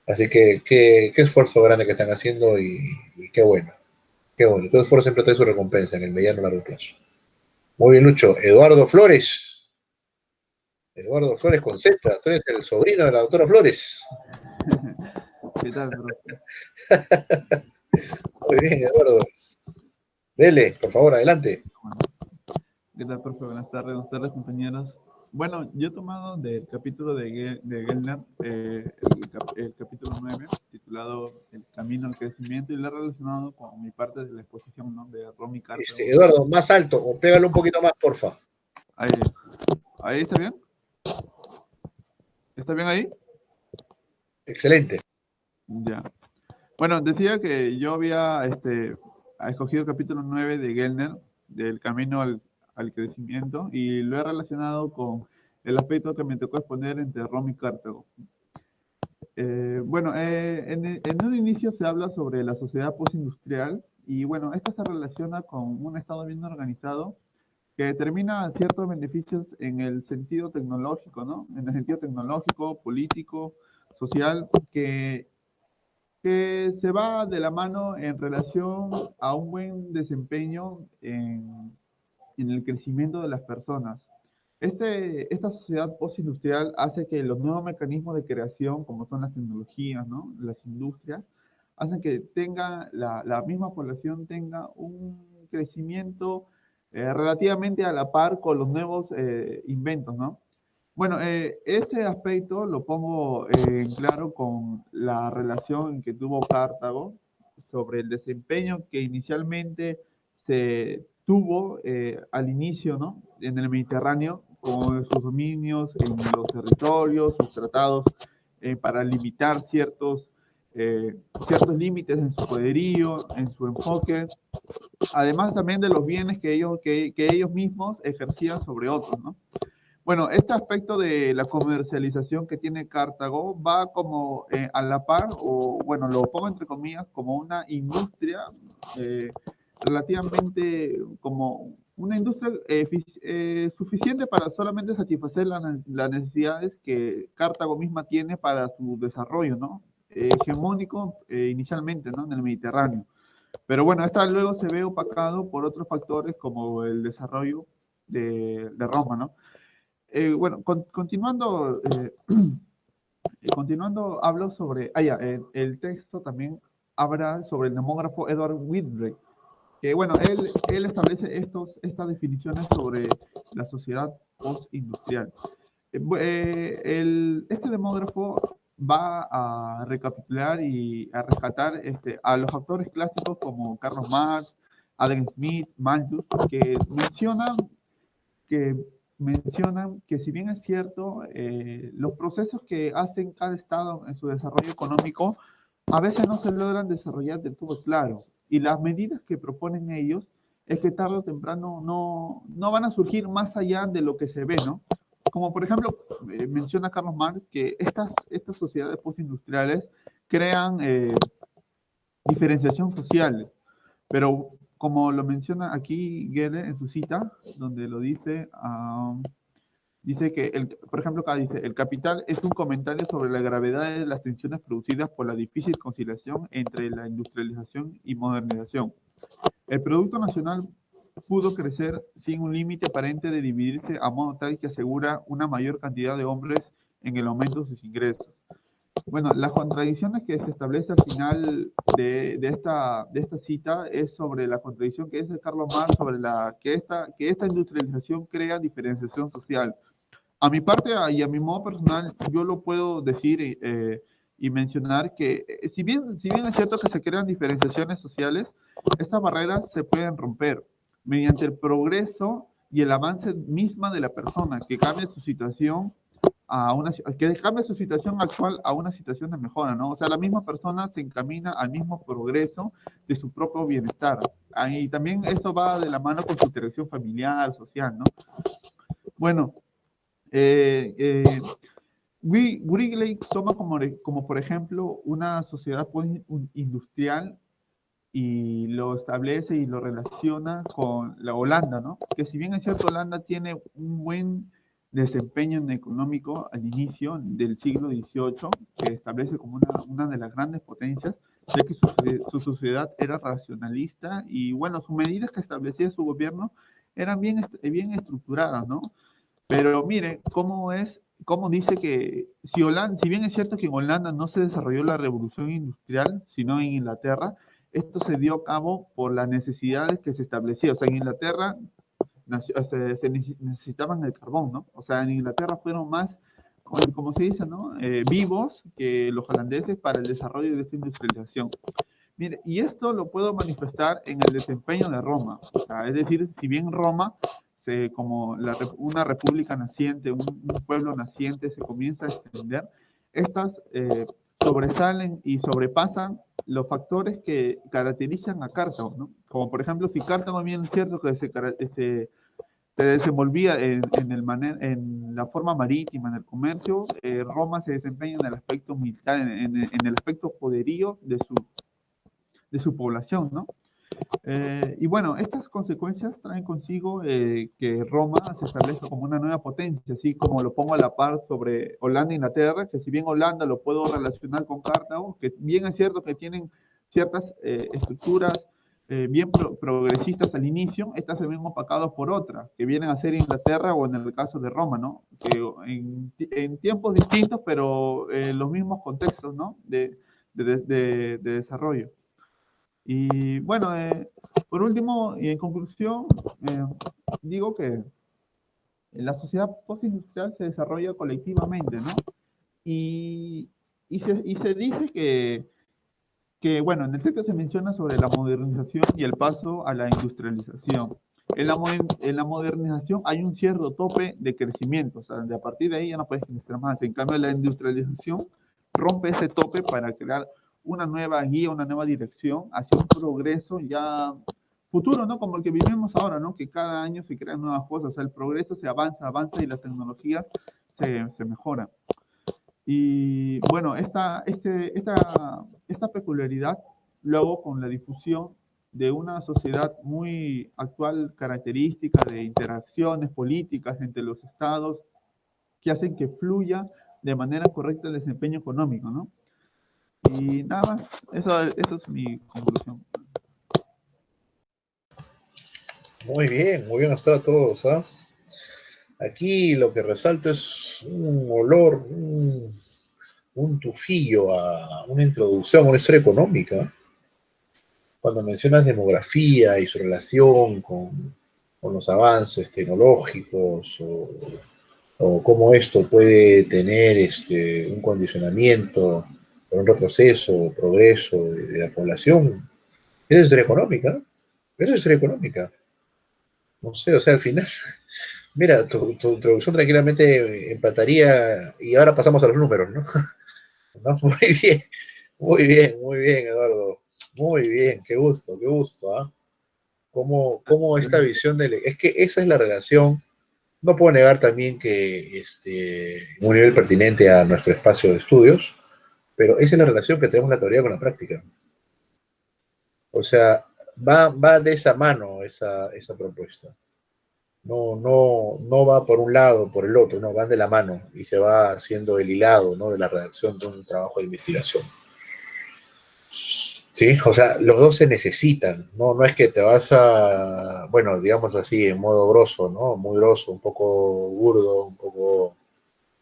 Así que qué esfuerzo grande que están haciendo y qué bueno, qué bueno. Todo esfuerzo siempre trae su recompensa en el mediano y largo plazo. Muy bien, Lucho. Eduardo Flores con Z, tú eres el sobrino de la doctora Flores. ¿Qué tal, profe? Muy bien, Eduardo. Dele, por favor, adelante. Bueno, ¿qué tal, profe? Buenas tardes, compañeros. Bueno, yo he tomado del capítulo de Gellner, el capítulo 9, titulado El camino al crecimiento, y lo he relacionado con mi parte de la exposición, ¿no? De Romy Cartago. Eduardo, más alto, o pégalo un poquito más, porfa. Ahí, ahí está bien. ¿Está bien ahí? Excelente. Ya. Bueno, decía que yo había escogido el capítulo 9 de Gellner, del camino al crecimiento, y lo he relacionado con el aspecto que me tocó exponer entre Roma y Cartago. Bueno, en un inicio se habla sobre la sociedad postindustrial, y bueno, esta se relaciona con un Estado bien organizado que determina ciertos beneficios en el sentido tecnológico, ¿no? En el sentido tecnológico, político, social, que se va de la mano en relación a un buen desempeño en el crecimiento de las personas. Esta sociedad postindustrial hace que los nuevos mecanismos de creación, como son las tecnologías, ¿no? Las industrias, hacen que la misma población tenga un crecimiento relativamente a la par con los nuevos inventos, ¿no? Bueno, este aspecto lo pongo en claro con la relación que tuvo Cartago sobre el desempeño que inicialmente se tuvo al inicio, ¿no? En el Mediterráneo, con sus dominios en los territorios, sus tratados para limitar ciertos límites en su poderío, en su enfoque, además también de los bienes que ellos mismos ejercían sobre otros, ¿no? Bueno, este aspecto de la comercialización que tiene Cartago va como a la par, o bueno, lo pongo entre comillas, como una industria eh, relativamente como una industria suficiente para solamente satisfacer las necesidades que Cartago misma tiene para su desarrollo, ¿no? Hegemónico inicialmente, ¿no? En el Mediterráneo. Pero bueno, esta luego se ve opacado por otros factores como el desarrollo de Roma, ¿no? Bueno, continuando, hablo sobre, el texto también habla sobre el demógrafo Edward Whitbread, que bueno, él establece estas definiciones sobre la sociedad postindustrial. Este demógrafo va a recapitular y a rescatar a los autores clásicos como Carlos Marx, Adam Smith, Malthus, que mencionan que si bien es cierto, los procesos que hacen cada estado en su desarrollo económico a veces no se logran desarrollar del todo claro. Y las medidas que proponen ellos es que tarde o temprano no van a surgir más allá de lo que se ve, ¿no? Como por ejemplo, menciona Carlos Marx que estas sociedades postindustriales crean diferenciación social, pero como lo menciona aquí Gede en su cita, donde lo dice, dice que, por ejemplo, acá dice, el capital es un comentario sobre la gravedad de las tensiones producidas por la difícil conciliación entre la industrialización y modernización. El Producto Nacional pudo crecer sin un límite aparente de dividirse a modo tal que asegura una mayor cantidad de hombres en el aumento de sus ingresos. Bueno, las contradicciones que se establece al final de esta cita es sobre la contradicción que dice Carlos Marx sobre que esta industrialización crea diferenciación social. A mi parte y a mi modo personal, yo lo puedo decir y mencionar que, si bien es cierto que se crean diferenciaciones sociales, estas barreras se pueden romper mediante el progreso y el avance misma de la persona, que cambie su situación que cambie su situación actual a una situación de mejora, ¿no? O sea, la misma persona se encamina al mismo progreso de su propio bienestar. Y también esto va de la mano con su interacción familiar, social, ¿no? Bueno, Wrigley toma como, por ejemplo, una sociedad industrial y lo establece y lo relaciona con la Holanda, ¿no? Que si bien es cierto, Holanda tiene un buen desempeño en económico al inicio del siglo XVIII, que establece como una de las grandes potencias, ya que su sociedad era racionalista y, bueno, sus medidas que establecía su gobierno eran bien estructuradas, ¿no? Pero mire, cómo dice que si bien es cierto que en Holanda no se desarrolló la revolución industrial, sino en Inglaterra, esto se dio a cabo por las necesidades que se establecían. O sea, en Inglaterra necesitaban el carbón, ¿no? O sea, en Inglaterra fueron más, como se dice, ¿no? Vivos que los holandeses para el desarrollo de esta industrialización. Mire, y esto lo puedo manifestar en el desempeño de Roma. O sea, es decir, si bien Roma, como una república naciente, un pueblo naciente, se comienza a extender, estas sobresalen y sobrepasan los factores que caracterizan a Cartago, ¿no? Como por ejemplo, si Cartago bien es cierto que se desenvolvía en la forma marítima, en el comercio, Roma se desempeña en el aspecto militar, en el aspecto poderío de su población, ¿no? Y bueno, estas consecuencias traen consigo que Roma se establezca como una nueva potencia, así como lo pongo a la par sobre Holanda e Inglaterra, que si bien Holanda lo puedo relacionar con Cartago, que bien es cierto que tienen ciertas estructuras bien progresistas al inicio, estas se ven opacadas por otras, que vienen a ser Inglaterra o en el caso de Roma, ¿no? Que en tiempos distintos, pero los mismos contextos, ¿no? De desarrollo. Y bueno, por último, y en conclusión, digo que la sociedad postindustrial se desarrolla colectivamente, ¿no? Y se dice bueno, en el texto se menciona sobre la modernización y el paso a la industrialización. En la modernización hay un cierto tope de crecimiento, o sea, a partir de ahí ya no puedes crecer más. En cambio, la industrialización rompe ese tope para crear una nueva guía, una nueva dirección hacia un progreso ya futuro, ¿no? Como el que vivimos ahora, ¿no? Que cada año se crean nuevas cosas, o sea, el progreso se avanza y las tecnologías se mejoran. Y bueno, esta peculiaridad, luego con la difusión de una sociedad muy actual, característica de interacciones políticas entre los estados, que hacen que fluya de manera correcta el desempeño económico, ¿no? Y nada más, eso es mi conclusión. Muy bien hasta a todos, ¿ah? Aquí lo que resalta es un olor, un tufillo a una introducción a una historia económica. Cuando mencionas demografía y su relación con los avances tecnológicos o cómo esto puede tener un condicionamiento, un retroceso, progreso de la población, eso es historia económica. Eso es historia económica. No sé, o sea, al final, mira, tu introducción tranquilamente empataría y ahora pasamos a los números, ¿no? ¿No? Muy bien, Eduardo. Muy bien, qué gusto, ¿ah? Cómo esta visión es que esa es la relación. No puedo negar también que en un nivel pertinente a nuestro espacio de estudios, pero esa es la relación que tenemos la teoría con la práctica. O sea, va de esa mano esa propuesta. No va por un lado o por el otro, no, van de la mano y se va haciendo el hilado, ¿no? De la redacción de un trabajo de investigación. Sí, o sea, los dos se necesitan, no es que te vas a, bueno, digámoslo así, en modo grosso, ¿no? Muy grosso, un poco burdo, un poco,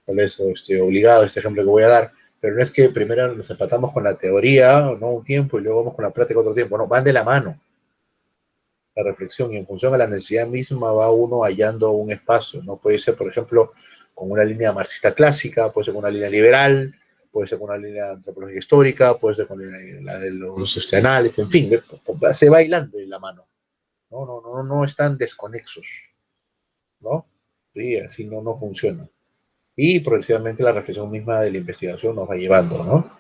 tal vez, obligado, este ejemplo que voy a dar, pero no es que primero nos empatamos con la teoría, ¿no? Un tiempo y luego vamos con la práctica otro tiempo, no, van de la mano la reflexión y en función a la necesidad misma va uno hallando un espacio, ¿no? Puede ser, por ejemplo, con una línea marxista clásica, puede ser con una línea liberal, puede ser con una línea antropológica histórica, puede ser con la de los análisis, en fin, se va hilando en la mano. No están desconexos, ¿no? Sí, así no funciona. Y progresivamente la reflexión misma de la investigación nos va llevando, ¿no?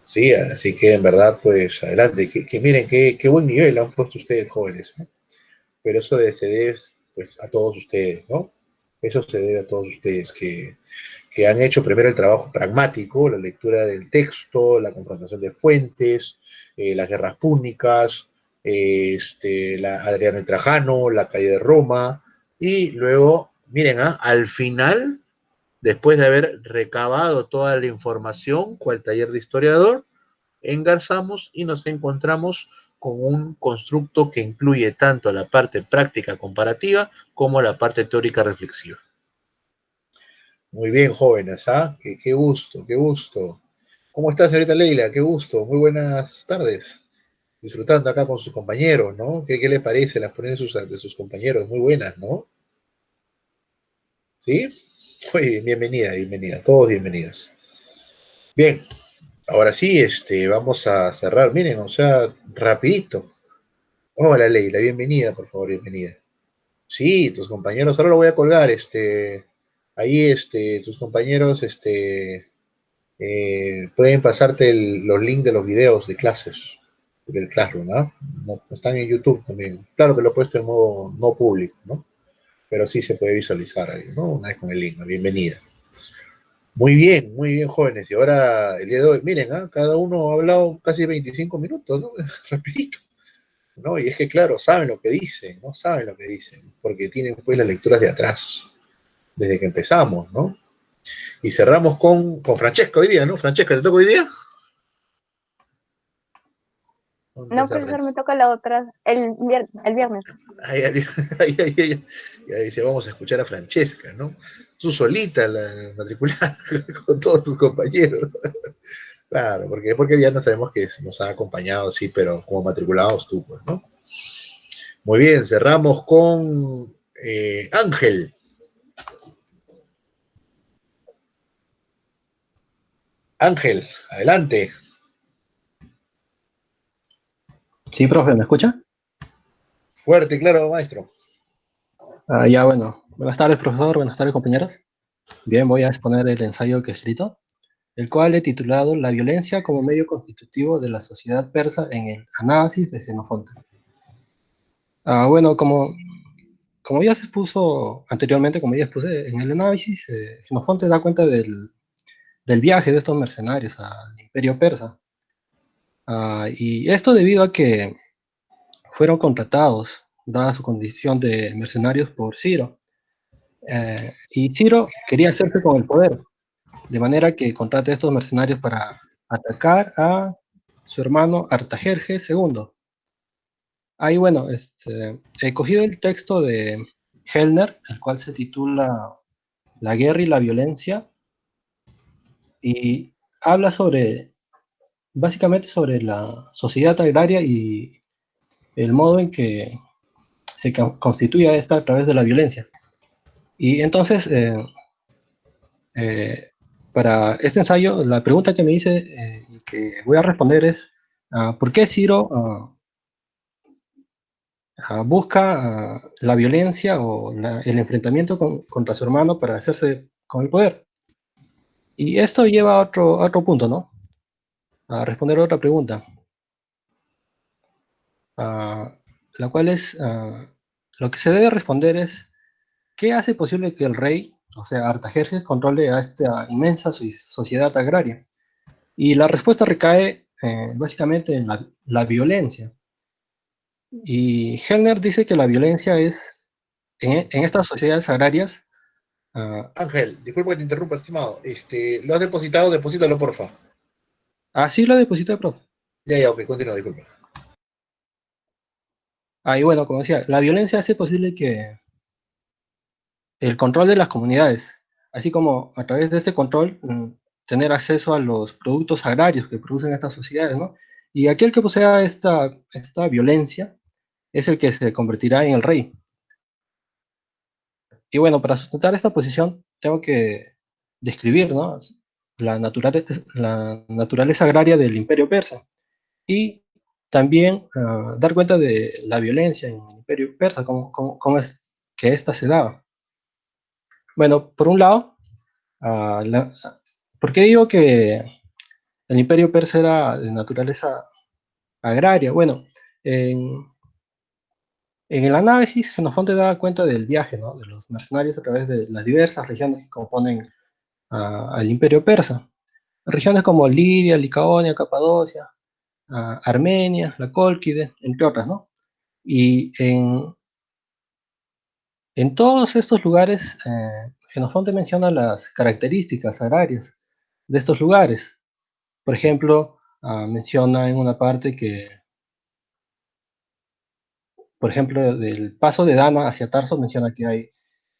Sí, así que en verdad, pues adelante, que miren, qué buen nivel han puesto ustedes jóvenes, ¿no? Pero eso se debe, pues, a todos ustedes, ¿no? Eso se debe a todos ustedes que han hecho primero el trabajo pragmático, la lectura del texto, la confrontación de fuentes, las guerras púnicas, Adriano y Trajano, la caída de Roma, y luego, miren, al final, después de haber recabado toda la información, cual taller de historiador, engarzamos y nos encontramos con un constructo que incluye tanto la parte práctica comparativa como la parte teórica reflexiva. Muy bien, jóvenes, ¿ah? Qué gusto, qué gusto. ¿Cómo estás, señorita Leila? Qué gusto, muy buenas tardes. Disfrutando acá con sus compañeros, ¿no? ¿Qué le parece las ponencias de sus compañeros? Muy buenas, ¿no? ¿Sí? Muy bien, bienvenida, todos bienvenidos. Bien, ahora sí, vamos a cerrar. Miren, o sea, rapidito. Hola, Leila, bienvenida, por favor, bienvenida. Sí, tus compañeros, ahora lo voy a colgar, ahí, tus compañeros, pueden pasarte los links de los videos de clases del Classroom, ¿no? No, están en YouTube también. Claro que lo he puesto en modo no público, ¿no? Pero sí se puede visualizar ahí, ¿no? Una vez con el link, ¿no? Bienvenida. Muy bien, jóvenes. Y ahora, el día de hoy, miren, ¿ah? Cada uno ha hablado casi 25 minutos, ¿no? Rapidito, ¿no? Y es que, claro, saben lo que dicen, ¿no? Saben lo que dicen, porque tienen, pues, las lecturas de atrás, desde que empezamos, ¿no? Y cerramos con Francesca hoy día, ¿no? Francesca, ¿te toca hoy día? No, profesor, me toca la otra, el viernes. Ahí dice, vamos a escuchar a Francesca, ¿no? Tú solita, la matriculada, con todos tus compañeros. Claro, porque ya no sabemos que nos han acompañado, sí, pero como matriculados tú, pues, ¿no? Muy bien, cerramos con Ángel. Ángel, adelante. Sí, profe, ¿me escucha? Fuerte y claro, maestro. Ya, bueno. Buenas tardes, profesor. Buenas tardes, compañeros. Bien, voy a exponer el ensayo que he escrito, el cual he titulado La violencia como medio constitutivo de la sociedad persa en el análisis de Xenofonte. Bueno, como ya se expuso anteriormente, como ya expuse en el análisis, Xenofonte da cuenta del viaje de estos mercenarios al imperio persa. Y esto debido a que fueron contratados, dada su condición de mercenarios, por Ciro. Y Ciro quería hacerse con el poder, de manera que contrata a estos mercenarios para atacar a su hermano Artajerjes II. Ahí, bueno, he cogido el texto de Hellner, el cual se titula La guerra y la violencia, y habla básicamente sobre la sociedad agraria y el modo en que se constituye esta a través de la violencia. Y entonces, para este ensayo, la pregunta que me hice y que voy a responder es, ¿por qué Ciro busca la violencia o el enfrentamiento contra su hermano para hacerse con el poder? Y esto lleva a otro punto, ¿no? A responder a otra pregunta, la cual es, lo que se debe responder es, ¿qué hace posible que el rey, o sea, Artajerjes, controle a esta inmensa sociedad agraria? Y la respuesta recae básicamente en la violencia. Y Hellner dice que la violencia es, en estas sociedades agrarias. Ángel, disculpa que te interrumpa, estimado. ¿Lo has depositado? Deposítalo, porfa. Así lo deposita el profe. Ya, ok, continúa, disculpa. Y bueno, como decía, la violencia hace posible que el control de las comunidades, así como a través de ese control, tener acceso a los productos agrarios que producen estas sociedades, ¿no? Y aquel que posea esta violencia es el que se convertirá en el rey. Y bueno, para sustentar esta posición tengo que describir, ¿no? la naturaleza agraria del Imperio Persa y también dar cuenta de la violencia en el Imperio Persa, cómo es que ésta se daba. Bueno, por un lado, ah, la- ¿por qué digo que el Imperio Persa era de naturaleza agraria? Bueno, en, en el análisis Xenofonte da cuenta del viaje, ¿no?, de los mercenarios a través de las diversas regiones que componen al Imperio Persa. Regiones como Lidia, Licaonia, Capadocia, Armenia, la Cólquide, entre otras, ¿no? Y en todos estos lugares, Xenofonte menciona las características agrarias de estos lugares. Por ejemplo, menciona en una parte que, por ejemplo, del paso de Dana hacia Tarso, menciona que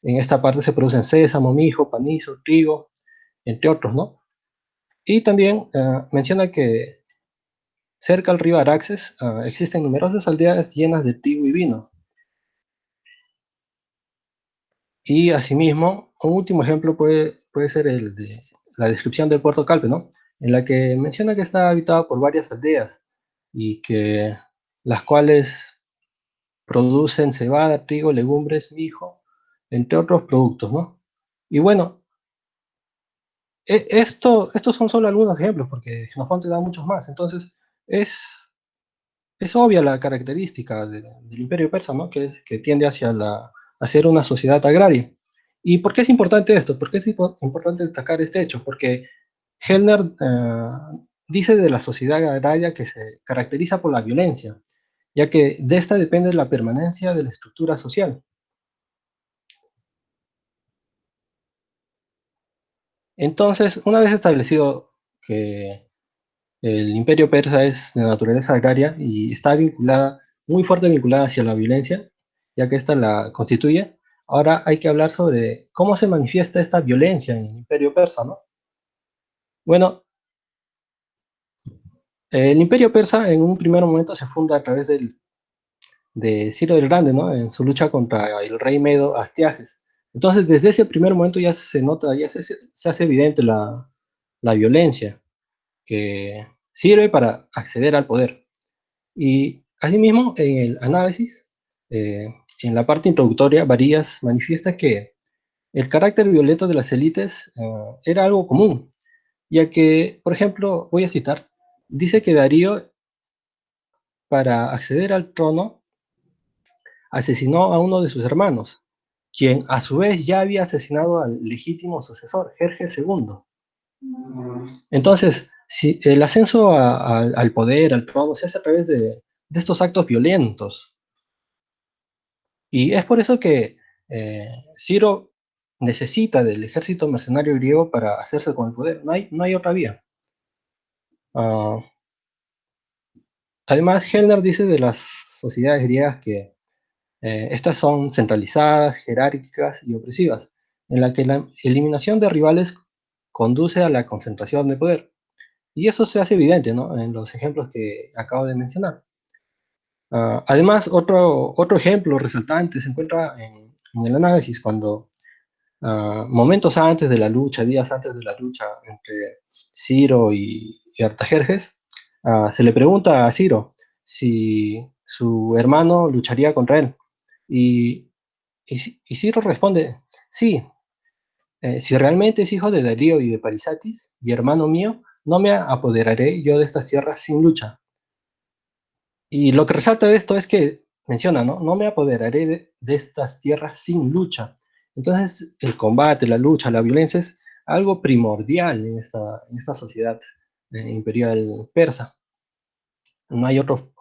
en esta parte se producen sésamo, mijo, panizo, trigo, entre otros, ¿no? Y también menciona que cerca al río Araxes existen numerosas aldeas llenas de trigo y vino. Y asimismo, un último ejemplo puede ser el de la descripción del puerto Calpe, ¿no?, en la que menciona que está habitado por varias aldeas y que las cuales producen cebada, trigo, legumbres, mijo, entre otros productos, ¿no? Y bueno, estos son solo algunos ejemplos, porque Xenofonte da muchos más. Entonces, es, es obvia la característica del Imperio Persa, ¿no?, que tiende a ser una sociedad agraria. ¿Y por qué es importante esto? ¿Por qué es importante destacar este hecho? Porque Hellner dice de la sociedad agraria que se caracteriza por la violencia, ya que de esta depende la permanencia de la estructura social. Entonces, una vez establecido que el imperio persa es de naturaleza agraria y está muy fuerte vinculada hacia la violencia, ya que esta la constituye, ahora hay que hablar sobre cómo se manifiesta esta violencia en el imperio persa, ¿no? Bueno, el imperio persa en un primer momento se funda a través de Ciro el Grande, ¿no?, en su lucha contra el rey medo Astiages. Entonces, desde ese primer momento ya se nota, ya se hace evidente la violencia que sirve para acceder al poder. Y asimismo, en el análisis, en la parte introductoria, Varías manifiesta que el carácter violento de las élites era algo común, ya que, por ejemplo, voy a citar, dice que Darío, para acceder al trono, asesinó a uno de sus hermanos, quien a su vez ya había asesinado al legítimo sucesor, Jerjes II. Entonces, si el ascenso al poder, al trono, se hace a través de estos actos violentos. Y es por eso que Ciro necesita del ejército mercenario griego para hacerse con el poder. No hay otra vía. Ah, además, Hellner dice de las sociedades griegas que estas son centralizadas, jerárquicas y opresivas, en la que la eliminación de rivales conduce a la concentración de poder. Y eso se hace evidente, ¿no?, en los ejemplos que acabo de mencionar. Además, otro ejemplo resaltante se encuentra en el análisis cuando momentos antes de la lucha, días antes de la lucha entre Ciro y Artajerjes, se le pregunta a Ciro si su hermano lucharía contra él. Y Ciro responde, sí, si realmente es hijo de Darío y de Parisatis, y hermano mío, no me apoderaré yo de estas tierras sin lucha. Y lo que resalta de esto es que menciona, ¿no?, no me apoderaré de estas tierras sin lucha. Entonces, el combate, la lucha, la violencia es algo primordial en esta sociedad imperial persa. No hay otro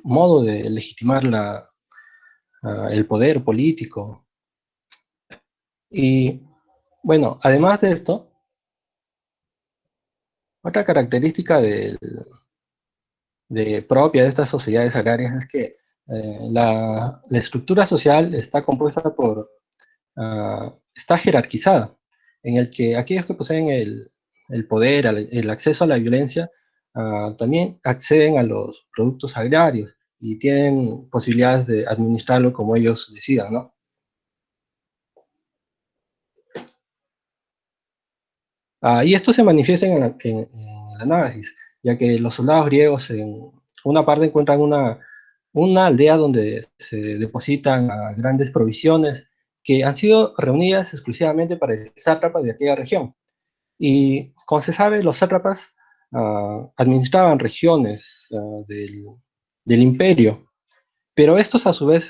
modo de legitimar el poder político. Y bueno, además de esto, otra característica propia de estas sociedades agrarias es que la estructura social está compuesta está jerarquizada, en el que aquellos que poseen el poder, el acceso a la violencia, también acceden a los productos agrarios y tienen posibilidades de administrarlo como ellos decidan, ¿no? Y esto se manifiesta en el análisis, ya que los soldados griegos en una parte encuentran una aldea donde se depositan grandes provisiones que han sido reunidas exclusivamente para el sátrapa de aquella región. Y como se sabe, los sátrapas administraban regiones del imperio, pero estos a su vez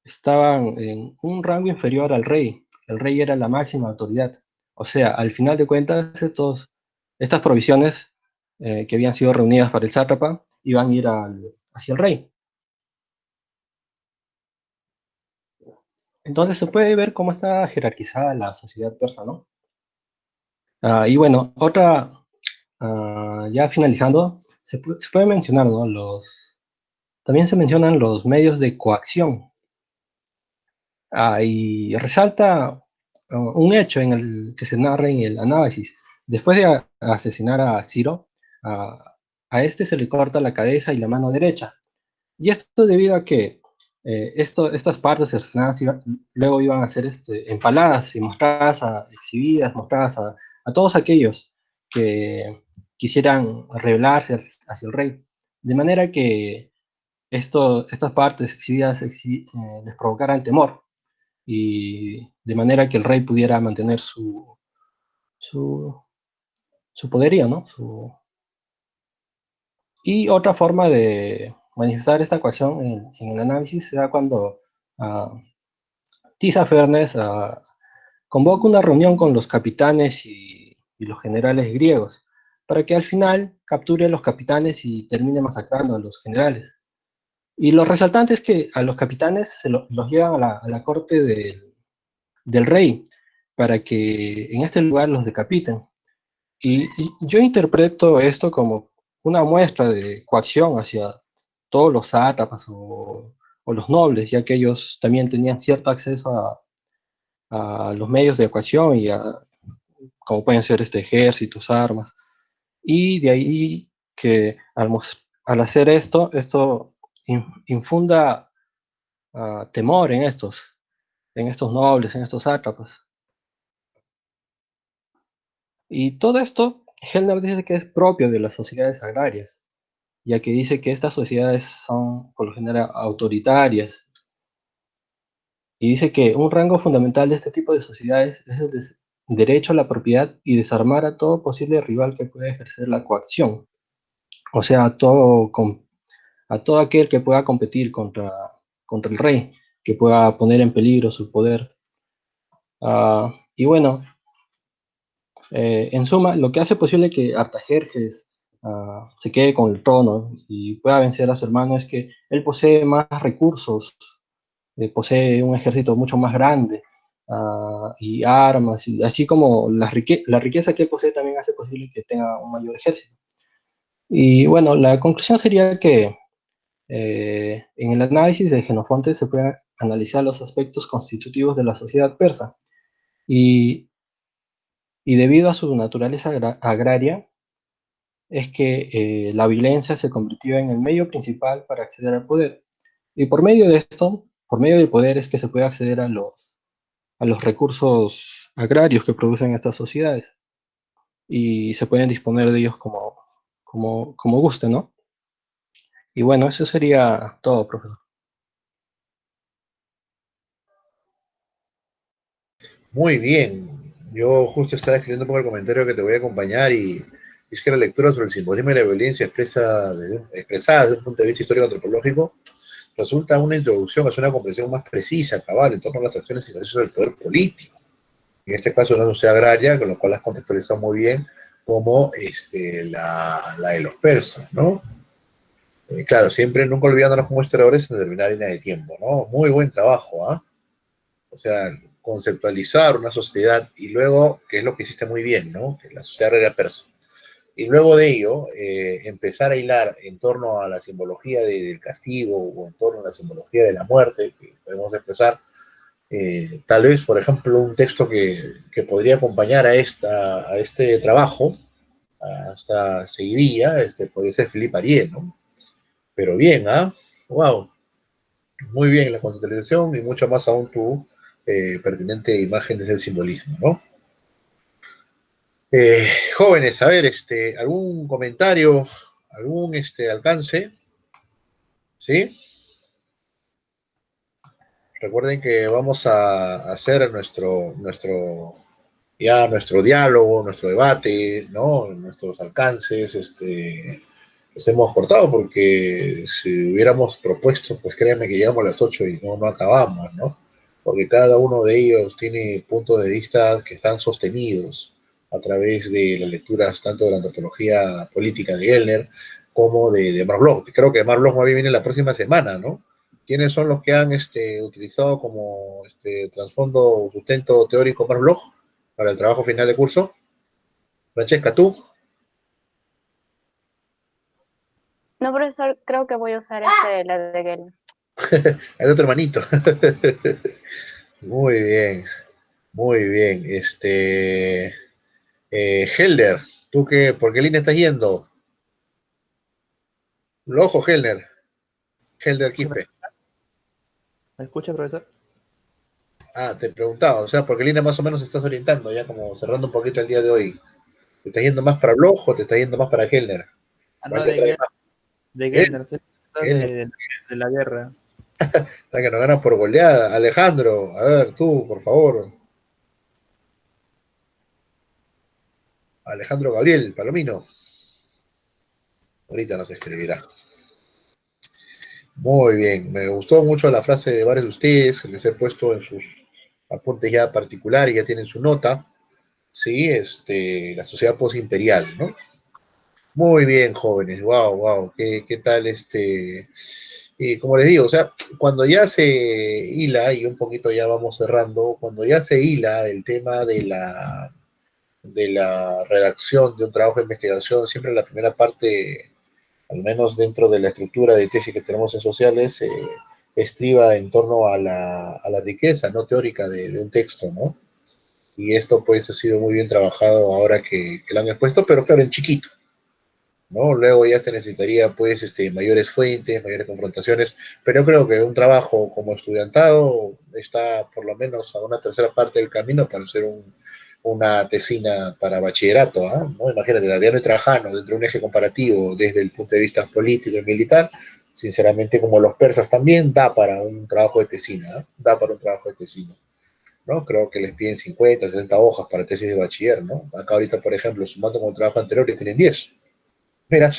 estaban en un rango inferior al rey. El rey era la máxima autoridad. O sea, al final de cuentas, estas provisiones que habían sido reunidas para el sátrapa iban a ir hacia el rey. Entonces se puede ver cómo está jerarquizada la sociedad persa, ¿no? Y bueno, ya finalizando, se puede mencionar, ¿no? También se mencionan los medios de coacción. Y resalta un hecho que se narra en el análisis. Después de asesinar a Ciro, a este se le corta la cabeza y la mano derecha. Y esto debido a que estas partes asesinadas luego iban a ser empaladas y mostradas, exhibidas, mostradas a todos aquellos que quisieran rebelarse hacia el rey. De manera que estas partes exhibidas les provocaran temor y de manera que el rey pudiera mantener su, su poderío, ¿no? Y otra forma de manifestar esta ecuación en el análisis se da cuando Tisafernes convoca una reunión con los capitanes y los generales griegos para que al final capture a los capitanes y termine masacrando a los generales. Y lo resaltante es que a los capitanes los llevan a la corte del rey para que en este lugar los decapiten. Y yo interpreto esto como una muestra de coacción hacia todos los sátrapas o los nobles, ya que ellos también tenían cierto acceso a los medios de coacción como pueden ser ejércitos, armas. Y de ahí que al hacer esto infunda temor en estos nobles, en estos sátrapas. Y todo esto, Helner dice que es propio de las sociedades agrarias, ya que dice que estas sociedades son por lo general autoritarias, y dice que un rango fundamental de este tipo de sociedades es el derecho a la propiedad y desarmar a todo posible rival que pueda ejercer la coacción, o sea, a todo aquel que pueda competir contra el rey, que pueda poner en peligro su poder. Y bueno, en suma, lo que hace posible que Artajerjes se quede con el trono y pueda vencer a su hermano es que él posee más recursos, posee un ejército mucho más grande y armas, y así como la riqueza que él posee también hace posible que tenga un mayor ejército. Y bueno, la conclusión sería que en el análisis de Jenofonte se pueden analizar los aspectos constitutivos de la sociedad persa y, y debido a su naturaleza agraria, es que la violencia se convirtió en el medio principal para acceder al poder. Y por medio de esto, por medio del poder es que se puede acceder a los recursos agrarios que producen estas sociedades. Y se pueden disponer de ellos como guste, ¿no? Y bueno, eso sería todo, profesor. Muy bien. Yo justo estaba escribiendo un poco el comentario que te voy a acompañar y es que la lectura sobre el simbolismo y la violencia expresada desde un punto de vista histórico-antropológico resulta una introducción hacia una comprensión más precisa, cabal, en torno a las acciones y ejercicios del poder político. En este caso, una sociedad agraria, con lo cual las contextualizado muy bien, como la de los persas, ¿no? Claro, siempre nunca olvidándonos como historiadores en determinada línea de tiempo, ¿no? Muy buen trabajo, ¿ah? O sea, conceptualizar una sociedad y luego, que es lo que hiciste muy bien, ¿no? Que la sociedad agraria persa. Y luego de ello, empezar a hilar en torno a la simbología del castigo o en torno a la simbología de la muerte, que podemos expresar, tal vez, por ejemplo, un texto que podría acompañar a este trabajo, a esta seguidilla, podría ser Philippe Ariel, ¿no? Pero bien, ¿ah? ¡Wow! Muy bien la conceptualización y mucho más aún tu pertinente imagen desde el simbolismo, ¿no? Jóvenes, a ver, algún comentario, algún alcance, ¿sí? Recuerden que vamos a hacer nuestro diálogo, nuestro debate, ¿no? Nuestros alcances, los hemos cortado porque si hubiéramos propuesto, pues créanme que llegamos a las 8 y no acabamos, ¿no? Porque cada uno de ellos tiene puntos de vista que están sostenidos a través de las lecturas tanto de la antropología política de Gellner como de Mark Bloch. Creo que Mark Bloch más bien viene la próxima semana, ¿no? ¿Quiénes son los que han utilizado como trasfondo o sustento teórico Mark Bloch para el trabajo final de curso? Francesca, ¿tú? No, profesor, creo que voy a usar la de Gel. Hay otro hermanito. Muy bien, muy bien. Helder, ¿tú qué? ¿Por qué línea estás yendo? Lojo, Helder. Helder Quispe. ¿Me escucha, profesor? Ah, te preguntaba, o sea, ¿por qué línea más o menos estás orientando? Ya como cerrando un poquito el día de hoy. ¿Te estás yendo más para Lojo o te estás yendo más para Helder? No, de Gellner, de la guerra. Está que nos ganan por goleada. Alejandro, a ver, tú, por favor. Alejandro Gabriel, Palomino. Ahorita nos escribirá. Muy bien, me gustó mucho la frase de varios de ustedes, les he puesto en sus apuntes ya particulares, ya tienen su nota, ¿sí? La sociedad postimperial, ¿no? Muy bien, jóvenes, wow, ¿qué tal Y como les digo, o sea, cuando ya se hila, y un poquito ya vamos cerrando, cuando ya se hila el tema de la redacción de un trabajo de investigación, siempre la primera parte, al menos dentro de la estructura de tesis que tenemos en sociales, estriba en torno a la riqueza no teórica de un texto, ¿no? Y esto pues ha sido muy bien trabajado ahora que lo han expuesto, pero claro, en chiquito, ¿no? Luego ya se necesitaría pues mayores fuentes, mayores confrontaciones, pero yo creo que un trabajo como estudiantado está por lo menos a una tercera parte del camino para ser una tesina para bachillerato, ¿no? Imagínate, Adriano y Trajano, dentro de un eje comparativo desde el punto de vista político y militar, sinceramente, como los persas también, da para un trabajo de tesina, ¿no? Da para un trabajo de tesina, ¿no? Creo que les piden 50, 60 hojas para tesis de bachiller, ¿no? Acá ahorita, por ejemplo, sumando con el trabajo anterior, tienen 10. Mira,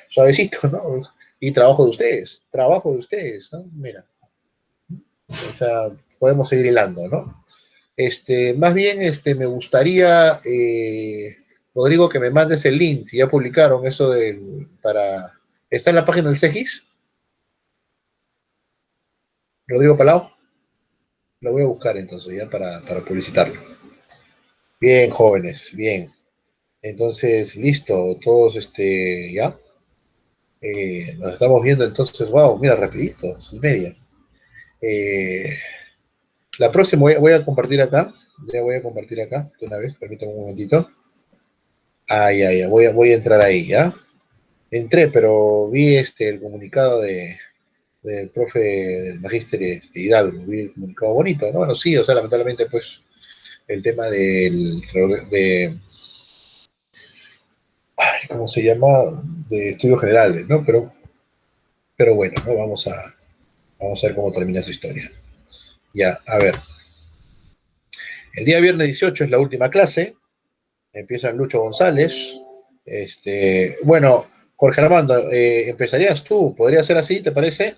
suavecito, ¿no? Y trabajo de ustedes, ¿no? Mira, o sea, podemos seguir hilando, ¿no? Más bien, me gustaría, Rodrigo, que me mandes el link, si ya publicaron eso ¿Está en la página del CEGIS? Rodrigo Palau. Lo voy a buscar entonces, ya para publicitarlo. Bien, jóvenes, bien. Entonces, listo, todos, ya. Nos estamos viendo entonces, wow, mira, rapidito, 6:30. La próxima voy a compartir acá, ya voy a compartir acá, de una vez, permítame un momentito. Ya, voy a entrar ahí, ¿ya? Entré, pero vi el comunicado del profe del magíster Hidalgo, vi el comunicado bonito, ¿no? Bueno, sí, o sea, lamentablemente, pues, el tema ¿cómo se llama? De estudios generales, ¿no? Pero bueno, ¿no? Vamos a ver cómo termina su historia. Ya, a ver. El día viernes 18 es la última clase, empieza Lucho González. Bueno, Jorge Armando, empezarías tú, ¿podría ser así, te parece?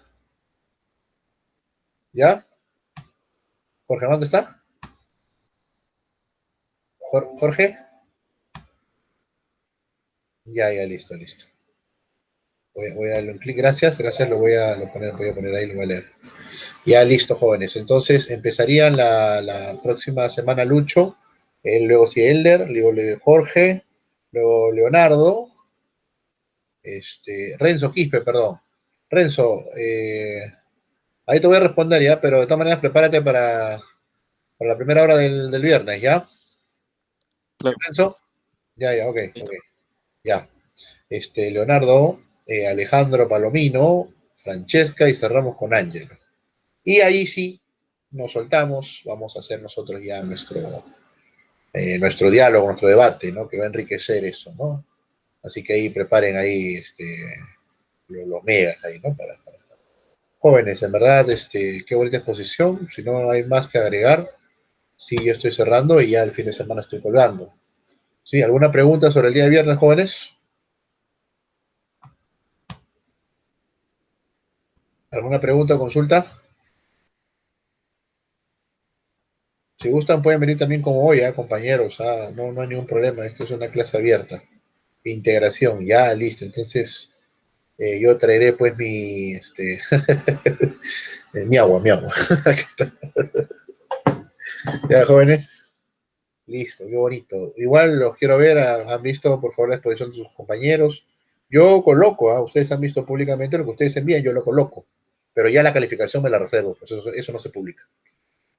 ¿Ya? ¿Jorge Armando está? ¿Jorge? Ya, listo. Voy a darle un clic, gracias, lo voy a poner ahí, lo voy a leer. Ya, listo, jóvenes. Entonces, empezarían la próxima semana Lucho, luego sí Elder, luego Jorge, luego Leonardo, Renzo Quispe, perdón. Renzo, ahí te voy a responder ya, pero de todas maneras prepárate para la primera hora del viernes, ¿ya? Claro. ¿Renzo? Ya, ok. Ya. Leonardo, Alejandro Palomino, Francesca y cerramos con Ángelo. Y ahí sí, nos soltamos, vamos a hacer nosotros ya nuestro diálogo, nuestro debate, ¿no? Que va a enriquecer eso, ¿no? Así que ahí preparen ahí los megas ahí, ¿no? Para jóvenes, en verdad, qué bonita exposición. Si no hay más que agregar, sí, yo estoy cerrando y ya el fin de semana estoy colgando. ¿Sí? ¿Alguna pregunta sobre el día de viernes, jóvenes? ¿Alguna pregunta o consulta? Si gustan, pueden venir también como hoy, compañeros. No, no hay ningún problema. Esto es una clase abierta. Integración, ya, listo. Entonces, yo traeré pues mi agua, mi agua. Aquí está. Ya, jóvenes. Listo, qué bonito. Igual los quiero ver, han visto por favor la exposición de sus compañeros. Yo coloco, ustedes han visto públicamente lo que ustedes envían, yo lo coloco. Pero ya la calificación me la reservo, pues eso no se publica.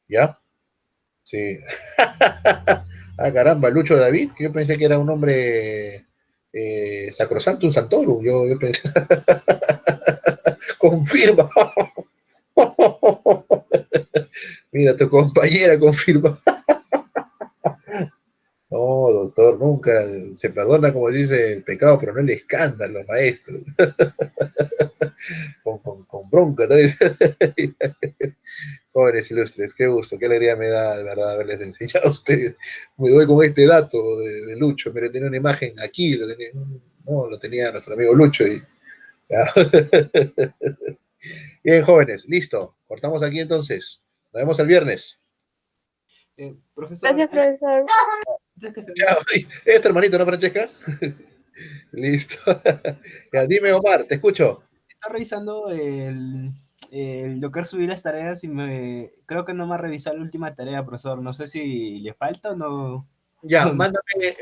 ¿Ya? Sí. Caramba, Lucho David, que yo pensé que era un hombre Sacrosantum Santorum. Yo pensé. Confirma. Mira, tu compañera confirma. No, doctor, nunca se perdona, como dice, el pecado, pero no el escándalo, maestro. Con bronca, ¿no? Jóvenes ilustres, qué gusto, qué alegría me da, de verdad, haberles enseñado a ustedes. Me doy con este dato de Lucho. Mire, tenía una imagen aquí, lo tenía nuestro amigo Lucho. Bien, jóvenes, listo. Cortamos aquí entonces. Nos vemos el viernes. Profesor, Gracias, profesor. antes que se Chao. Esto, hermanito, ¿no, Francesca? Listo. Ya, dime, Omar, te escucho. está revisando lo que es subir las tareas y creo que no me ha revisado la última tarea, profesor. No sé si le falta o no. Ya,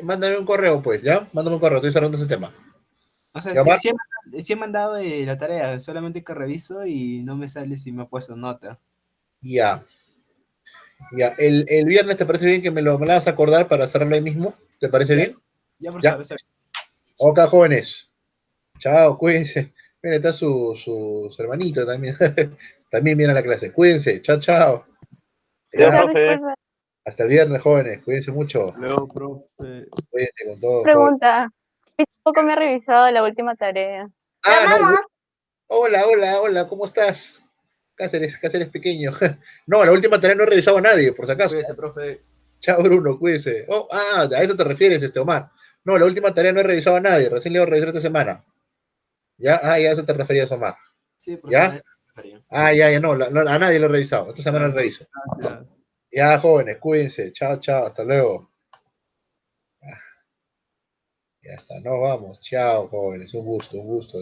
mándame un correo, pues, ¿ya? Mándame un correo, estoy cerrando ese tema. O sea, ¿Ya, Omar? sí he mandado la tarea, solamente que reviso y no me sale si me ha puesto nota. Ya. Ya. El viernes, ¿te parece bien que me la vas a acordar para hacerlo ahí mismo? ¿Te parece Ya, bien? ya, profesor. Ya. Ok, jóvenes. Chao, cuídense. Mira, está su hermanito también. También viene a la clase. Cuídense. Chao, chao. Ya, Ya. Profesor, profe. disculpe, Hasta el viernes, jóvenes. Cuídense mucho. Luego, profe. Cuídense con todo, jóvenes. pregunta. Tampoco me ha revisado la última tarea. No. Hola, hola, hola. ¿Cómo estás? Cáceres pequeño. No, la última tarea no he revisado a nadie, por si acaso. Cuídese, profe. Chao, Bruno, cuídese. A eso te refieres, Omar. No, la última tarea no he revisado a nadie. Recién le voy a revisar esta semana. ¿Ya? Ya, a eso te referías, Omar. Sí, profesor, a ¿Ya? eso me refería. Ya, no, a nadie lo he revisado. Esta semana lo reviso. Gracias. Ya, jóvenes, cuídense. Chao, chao, hasta luego. Ya está, nos vamos. Chao, jóvenes. Un gusto,